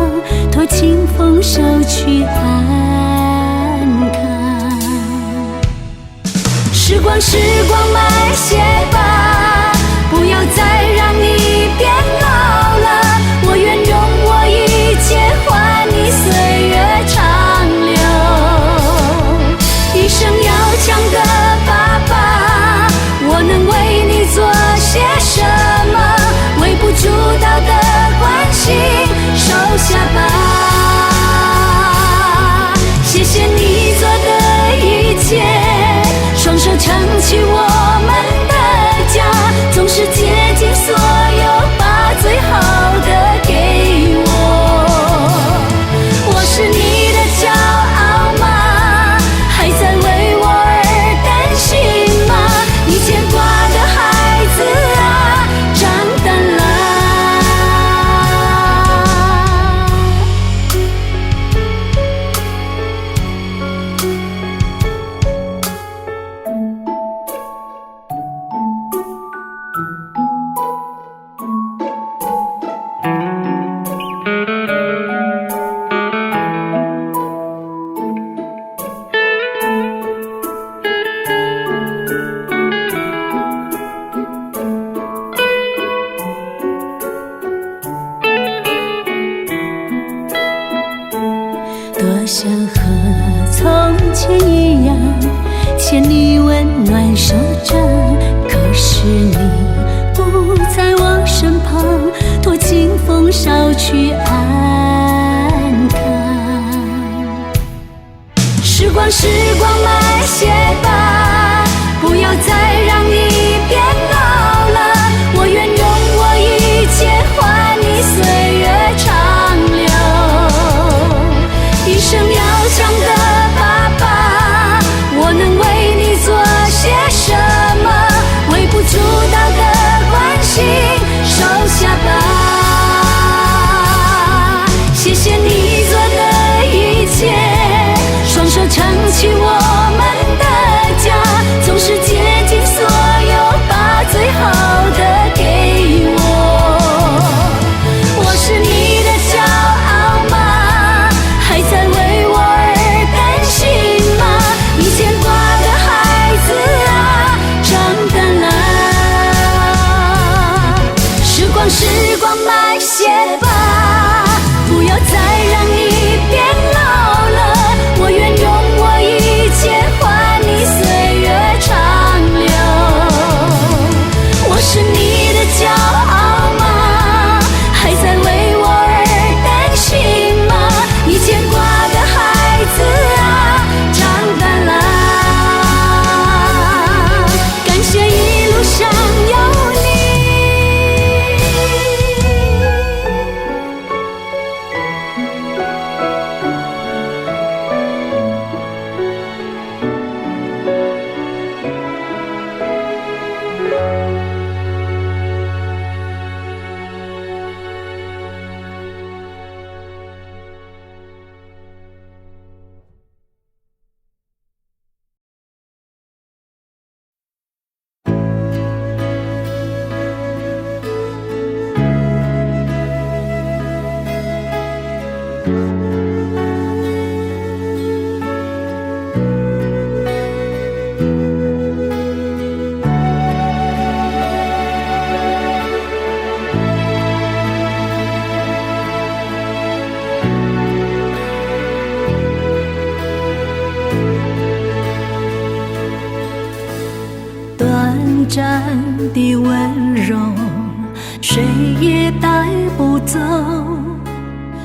托清风捎去安康。时光时光慢些吧，不要再让你变老了，我愿用我一切换你岁月长留。一生要强的爸爸，我能为你做些什么？微不足道的关心收下吧，谢谢你做的一切，双手撑起我们的家，总是竭尽所有把最好的给我。我是你的骄傲吗？还在为我而担心吗？你牵挂的孩子啊，长大了。多想和从前一样牵你温暖手掌，可是你不在我身旁，托清风捎去安康。时光时光慢些吧，不要再让你变老了，我愿用我一切换你岁月长留。一生要强的爸爸，我能为你做些什么？微不足道的关心收下吧，谢谢你做的一切，双手撑起我们的家，总是竭尽所有把最好的给我。我是你的骄傲吗？还在为我而担心吗？你牵挂的孩子啊，长大了。时光时光慢些吧，不要再让你变老了，我愿用我一切换你岁月长留。我是你的骄傲吗？还在为我而担心吗？你牵挂的孩子啊，长大了。感谢一路上有你。短暂的温柔，谁也带不走。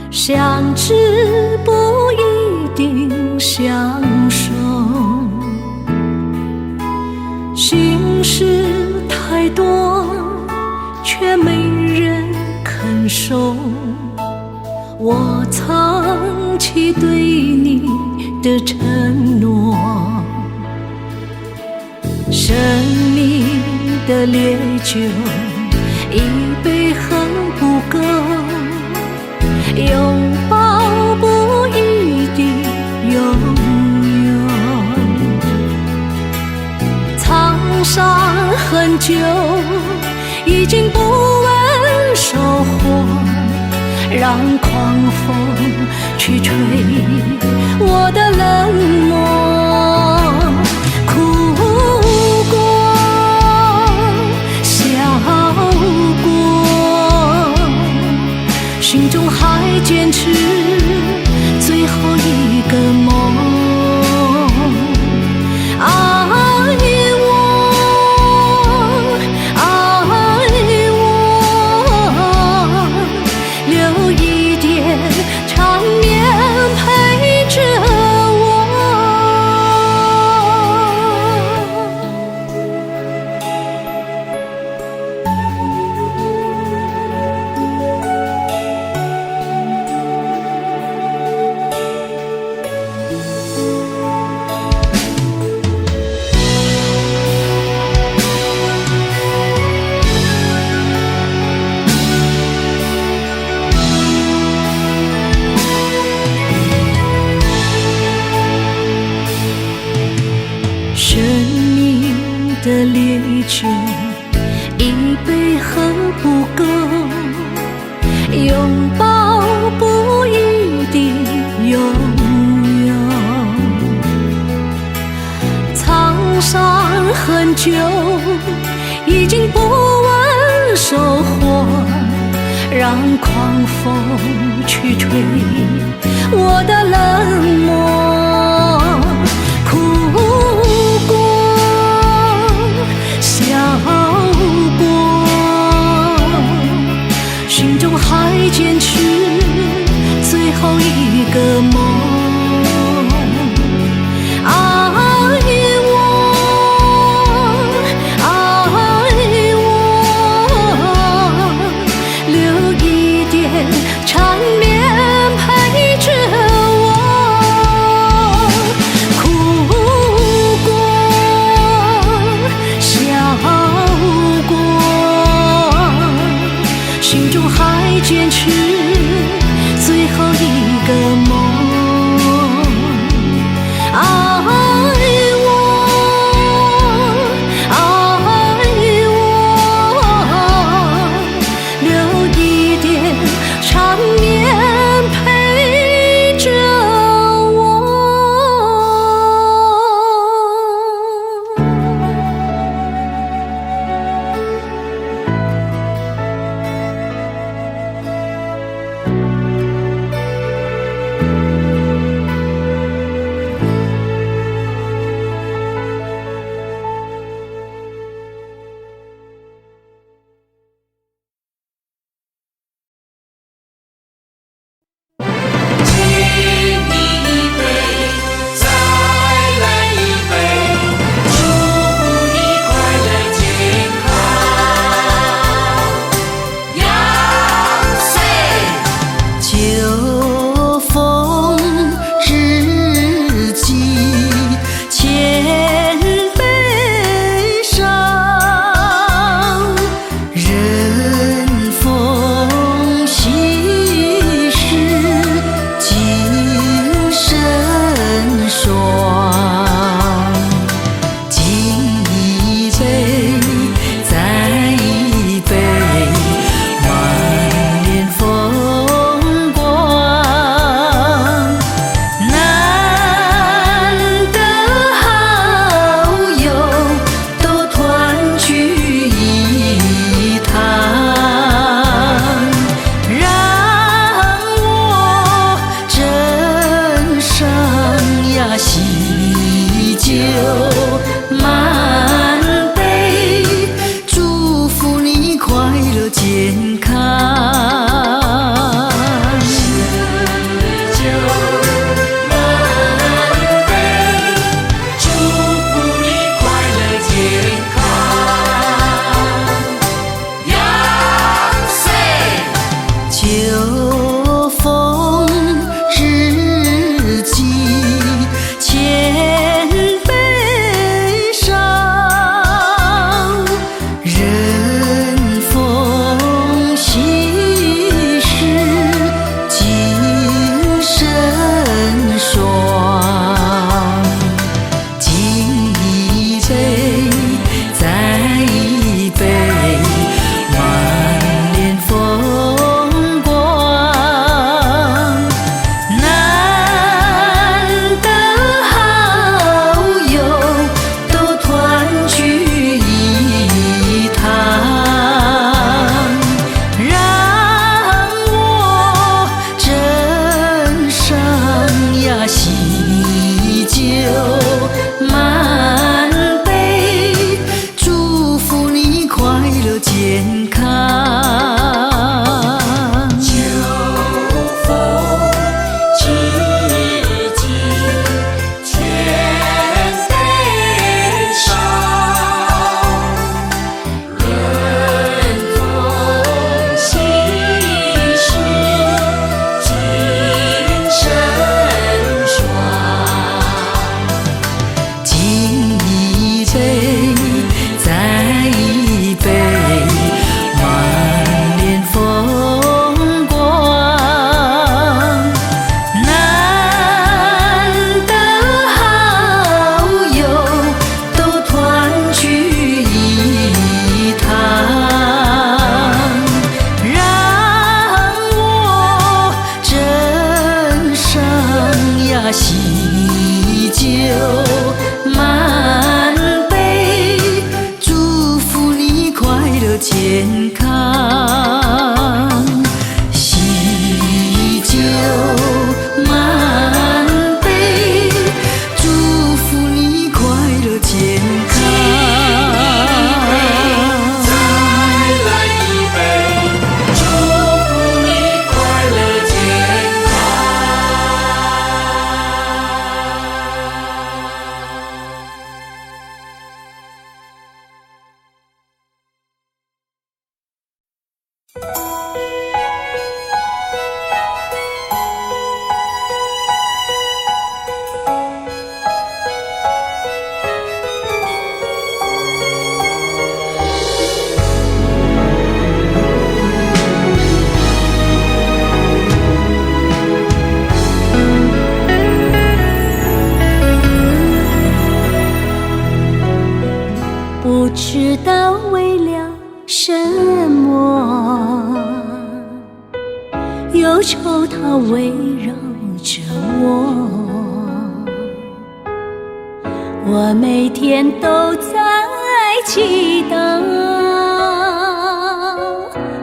相知不一定相守，心事太太多，却没人肯收。我藏起对你的承诺，生命的烈酒一杯很不够，拥抱不一定拥有。沧桑很久，已经不问收获，让狂风去吹我的冷漠。哭过，笑过，心中还坚持最后一个梦。生命的烈酒一杯很不够，拥抱不一定拥有。沧桑很久，已经不问收获，让狂风去吹我的冷漠。心中还坚持最后一个梦。爱我，爱我，留一点缠绵陪着我。哭过，笑过，心中还坚持最后一个梦。喜酒满杯，祝福你快乐健康。喜酒满杯，祝福你快乐健康。再来一杯，祝福你快乐健不知道为了什么，忧愁它围绕着我，我每天都在祈祷，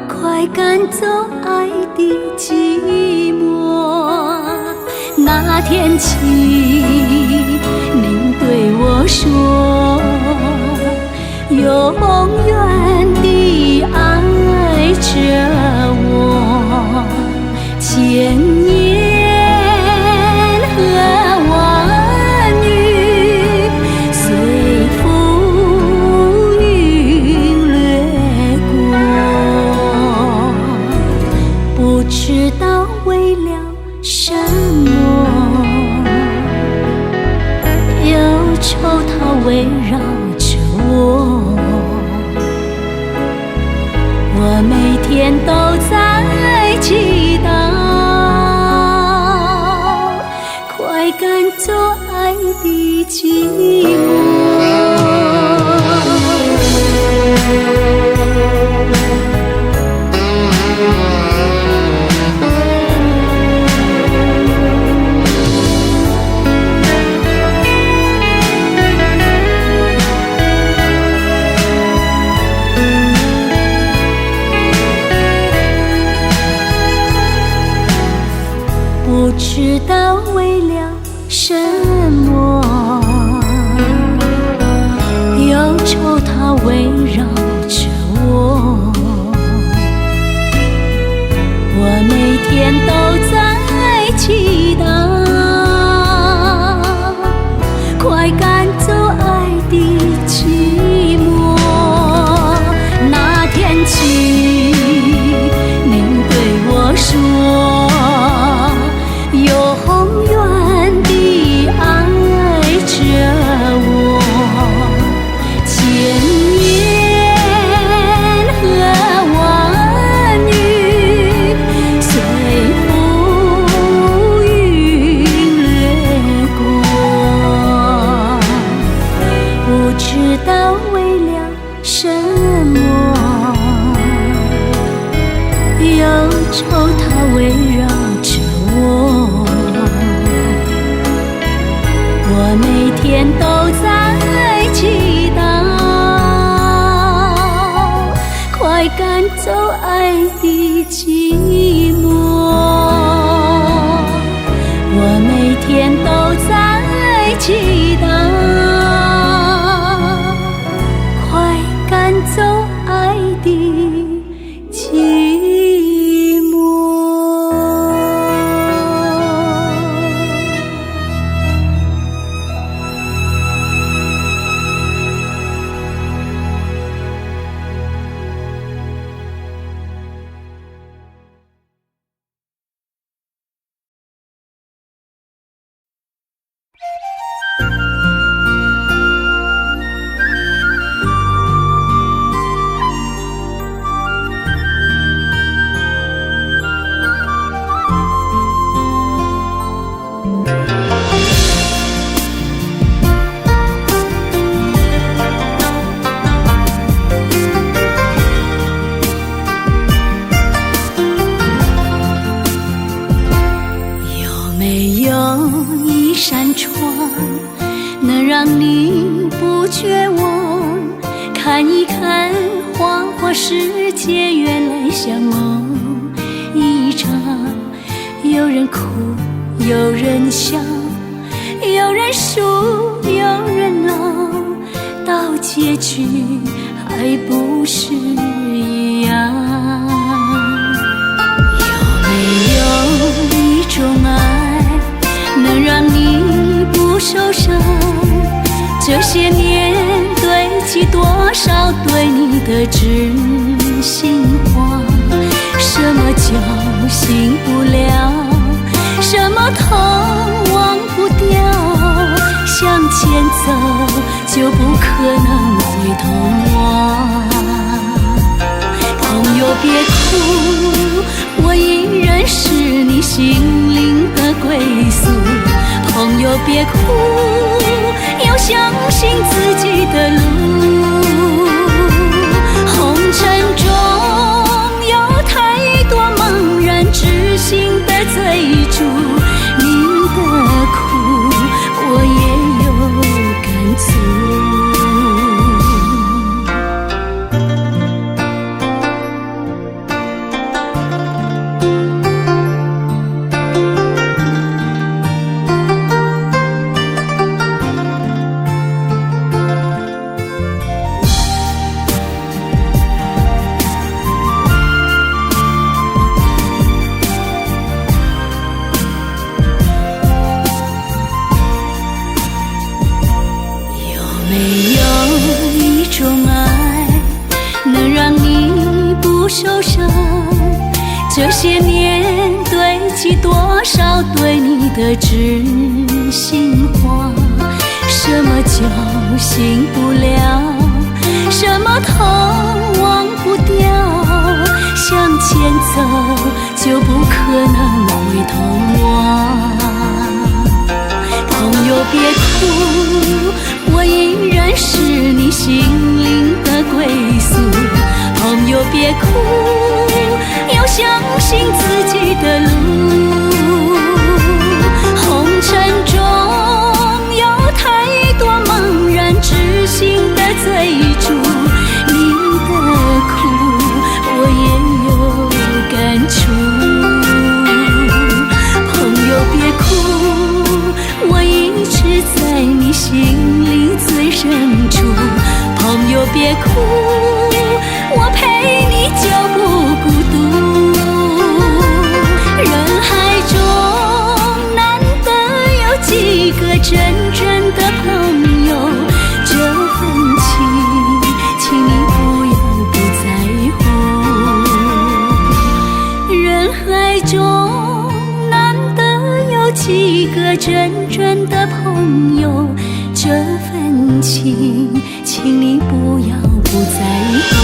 快赶走爱的寂寞。那天起，您对我说，永远地爱着我，千年和万语随浮云掠过。不知道为了什么，忧愁它围绕着我每天都在祈祷，快赶走爱的寂寞。不知道为了什么，忧愁它围绕着我，我每天都在祈祷，快赶走爱的寂寞。那天起，您对我说，永远地爱着我，千年和万语随浮云掠过。不知道为了什么，忧愁它围绕着我每天都在祈祷，快赶走爱的寂寞。我每天都在祈祷，快赶走爱的寂寞。有没有一扇窗，能让你不绝望。看一看花花世界，原来像梦一场。有人哭，有人笑，有人输，有人老，到结局还不是一样。有没有一种爱，能让你不受伤？这些年堆积多少对你的知心话？什么叫醒不了？什么痛忘不掉？向前走就不可能回头望。朋友别哭，我依然是你心灵的归宿。朋友别哭，要相信自己的路。红尘中有太多茫然痴心的追逐，你的苦我也有感触。这些年堆积多少对你的知心话？什么叫醒不了？什么痛忘不掉？向前走就不可能回头望。朋友别哭，我依然是你心灵的归宿。朋友别哭，要相信自己的路。红尘中有太多茫然痴心的追逐，你的苦我也有感触。朋友别哭，我一直在你心里最深处。朋友别哭，我陪你就不孤独。人海中难得有几个真正的朋友，这份情，请你不要不在乎。人海中难得有几个真正的朋友，这份情，请你不要不在乎。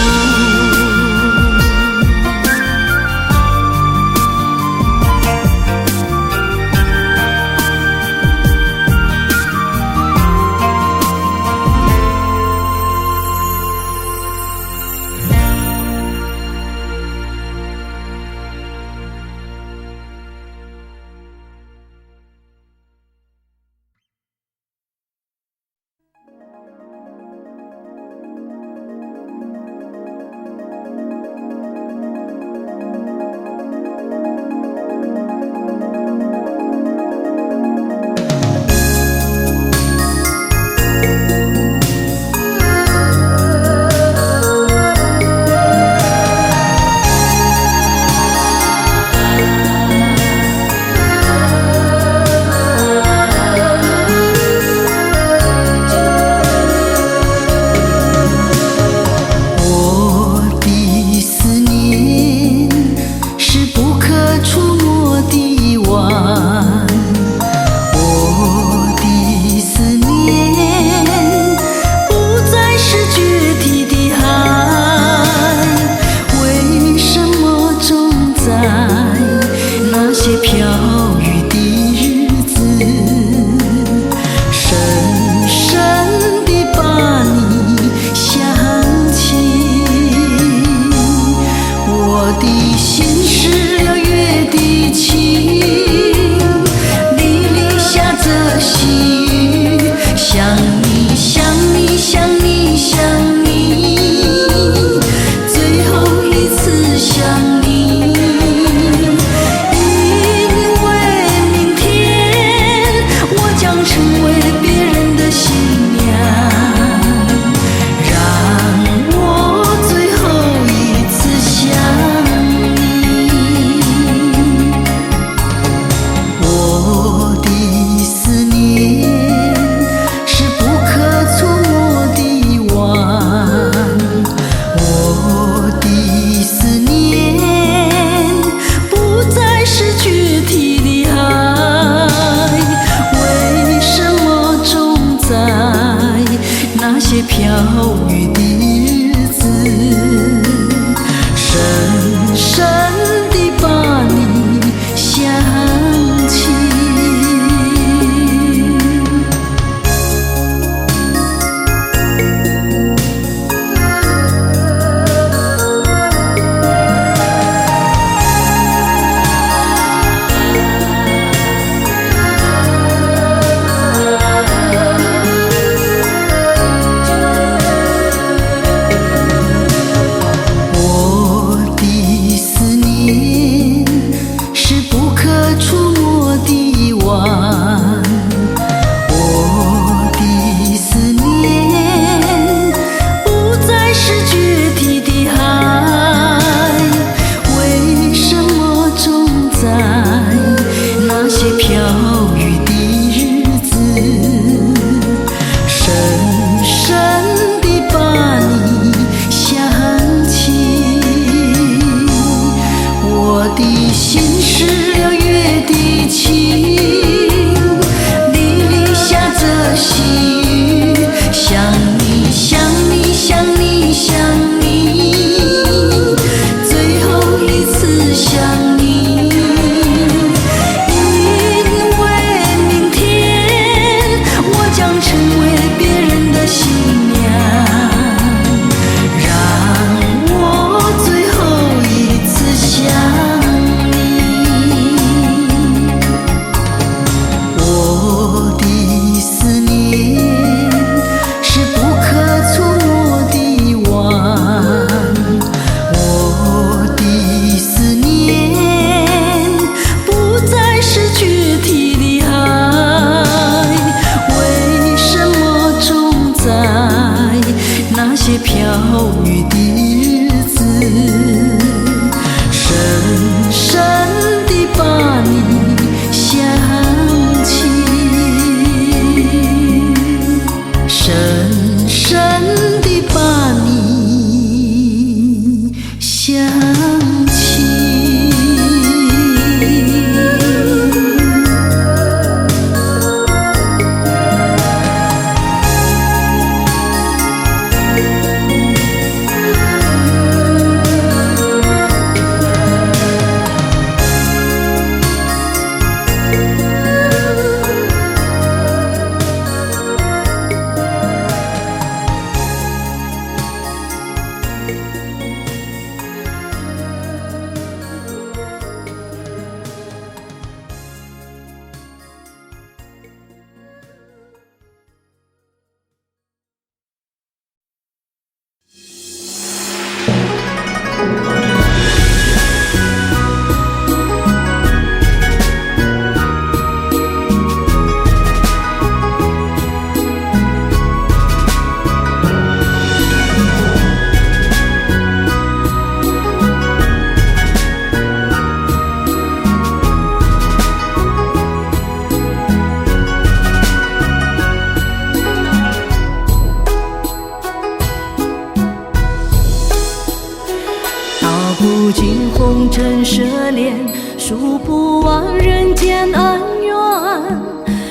数不完人间恩怨，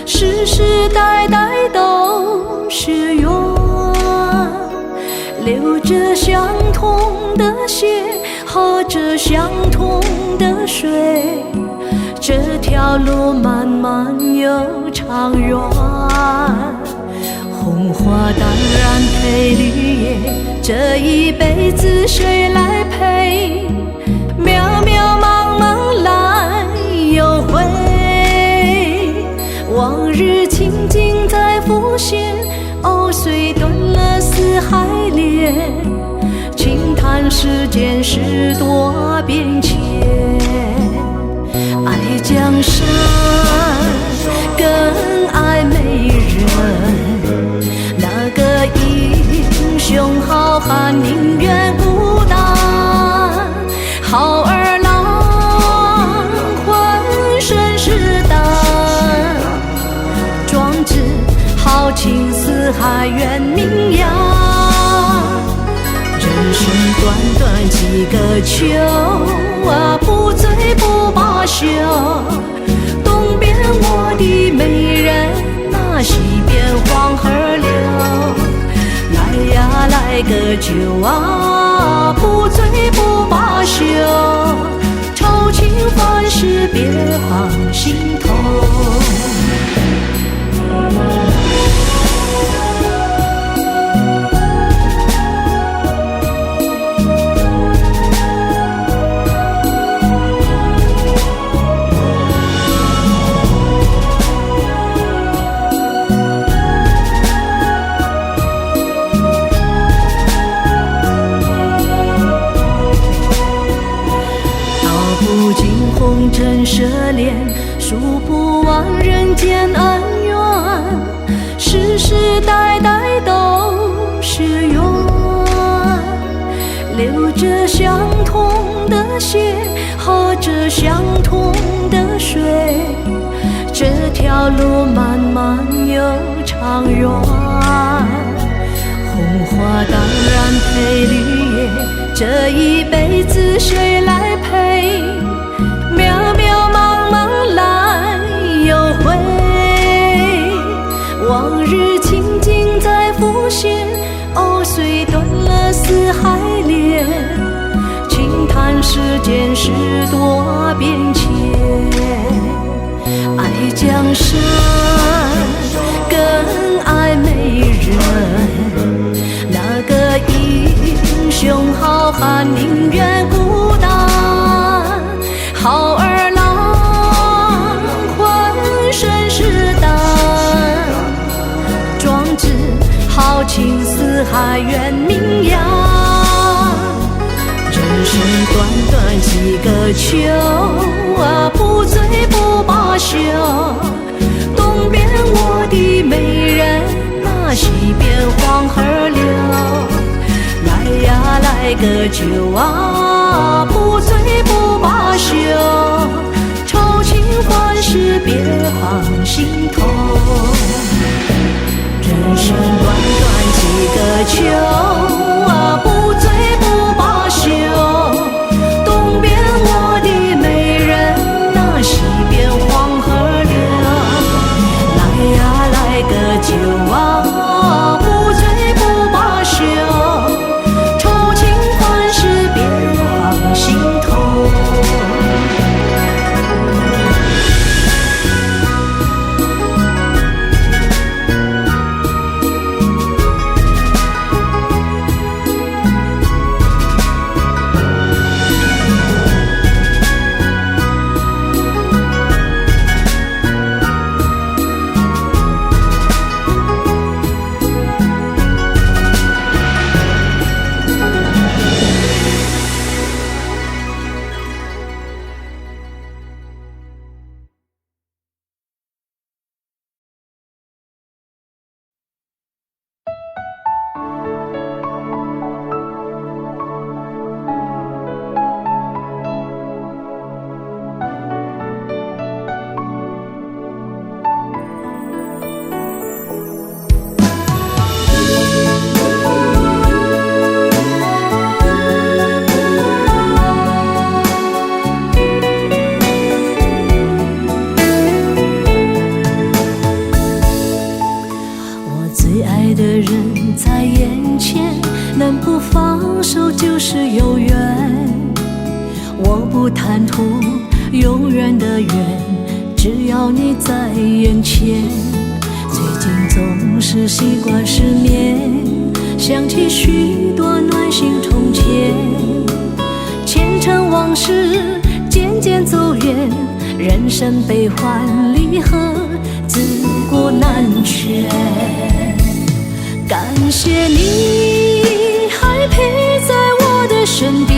世世代代都是缘。流着相同的血，喝着相同的水，这条路漫漫又长远。红花当然配绿叶，这一辈子谁来陪？渺渺茫茫来又回，往日情景在浮现，藕虽断了丝还连，轻叹世间事多变迁。爱江山更爱美人，那个英雄好汉宁愿孤单，好儿郎浑身是胆，壮志豪情四海远名扬。人生短短几个秋啊，不醉不罢休。东边我的美人，那西边黄河流。来呀来个酒啊，不醉不罢休。愁情烦事别放心头。红尘涉猎，数不完人间恩怨，世世代代都是缘。流着相同的血，喝着相同的水，这条路漫漫又长远。红花当然配绿叶，这一辈子谁来陪？渺渺茫茫来又回，往日情景在浮现，藕虽断了丝还连，轻叹世间事多变迁。爱江山更爱美人，那个英雄好汉宁愿孤单，好儿郎浑身是胆，壮志豪情四海远名扬。人生短短几个秋啊，不醉不罢休。东边我的美人，那西边黄河流。来呀来个酒啊，不醉不罢休。愁情烦事别放心头。人生短短几个秋啊，不醉不罢休。东边我的美人，那西边黄河流。来呀来个酒啊，不醉不罢休。愁情烦事别放心头。贪图永远的缘，只要你在眼前。最近总是习惯失眠，想起许多暖心从前，前尘往事渐渐走远，人生悲欢离合自古难全。感谢你还陪在我的身边，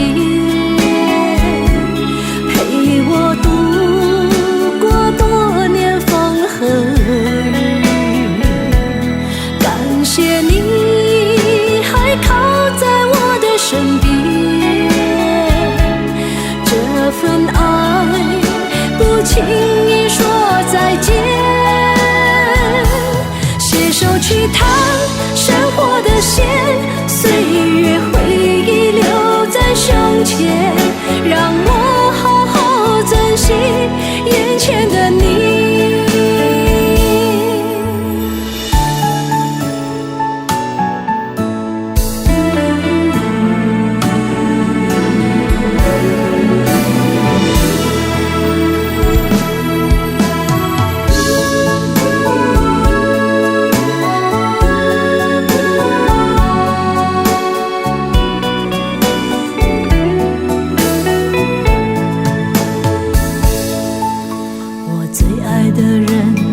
陪我度过多年风和雨。感谢你还靠在我的身边，这份爱不轻易说再见。携手去趟生活的线，岁月回忆留在胸前，让我好好珍惜眼前的你。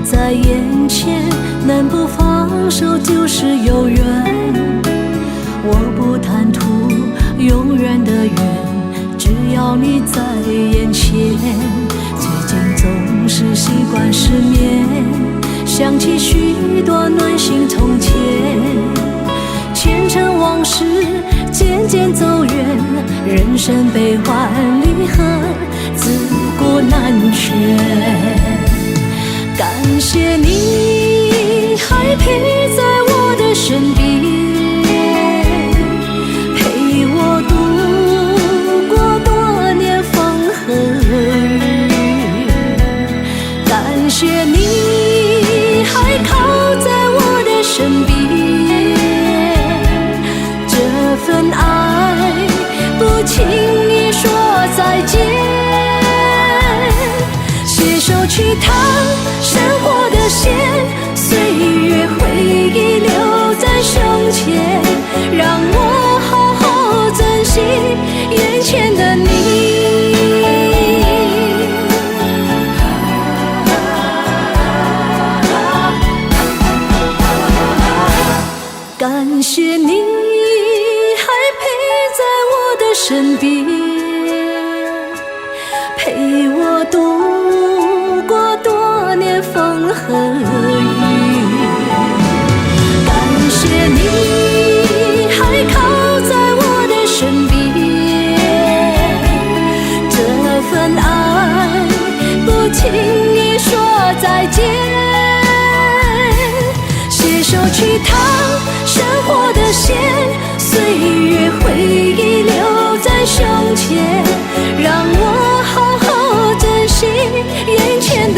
在眼前，能不放手就是有缘。我不贪图永远的缘，只要你在眼前。最近总是习惯失眠，想起许多暖心从前，前尘往事渐渐走远，人生悲欢离合自古难全。感谢你还陪在我的身边，陪我度过多年风和雨。感谢你还靠在我的身边，这份爱不轻易说再见。携手去趟生活的线，岁月回忆留在胸前，让我好好珍惜眼前的你。感谢你还陪在我的身边，陪我度过多年风和雨。感谢你还靠在我的身边，这份爱不轻易说再见。携手去趟生活的线，岁月回忆留在胸前，让我好好珍惜眼前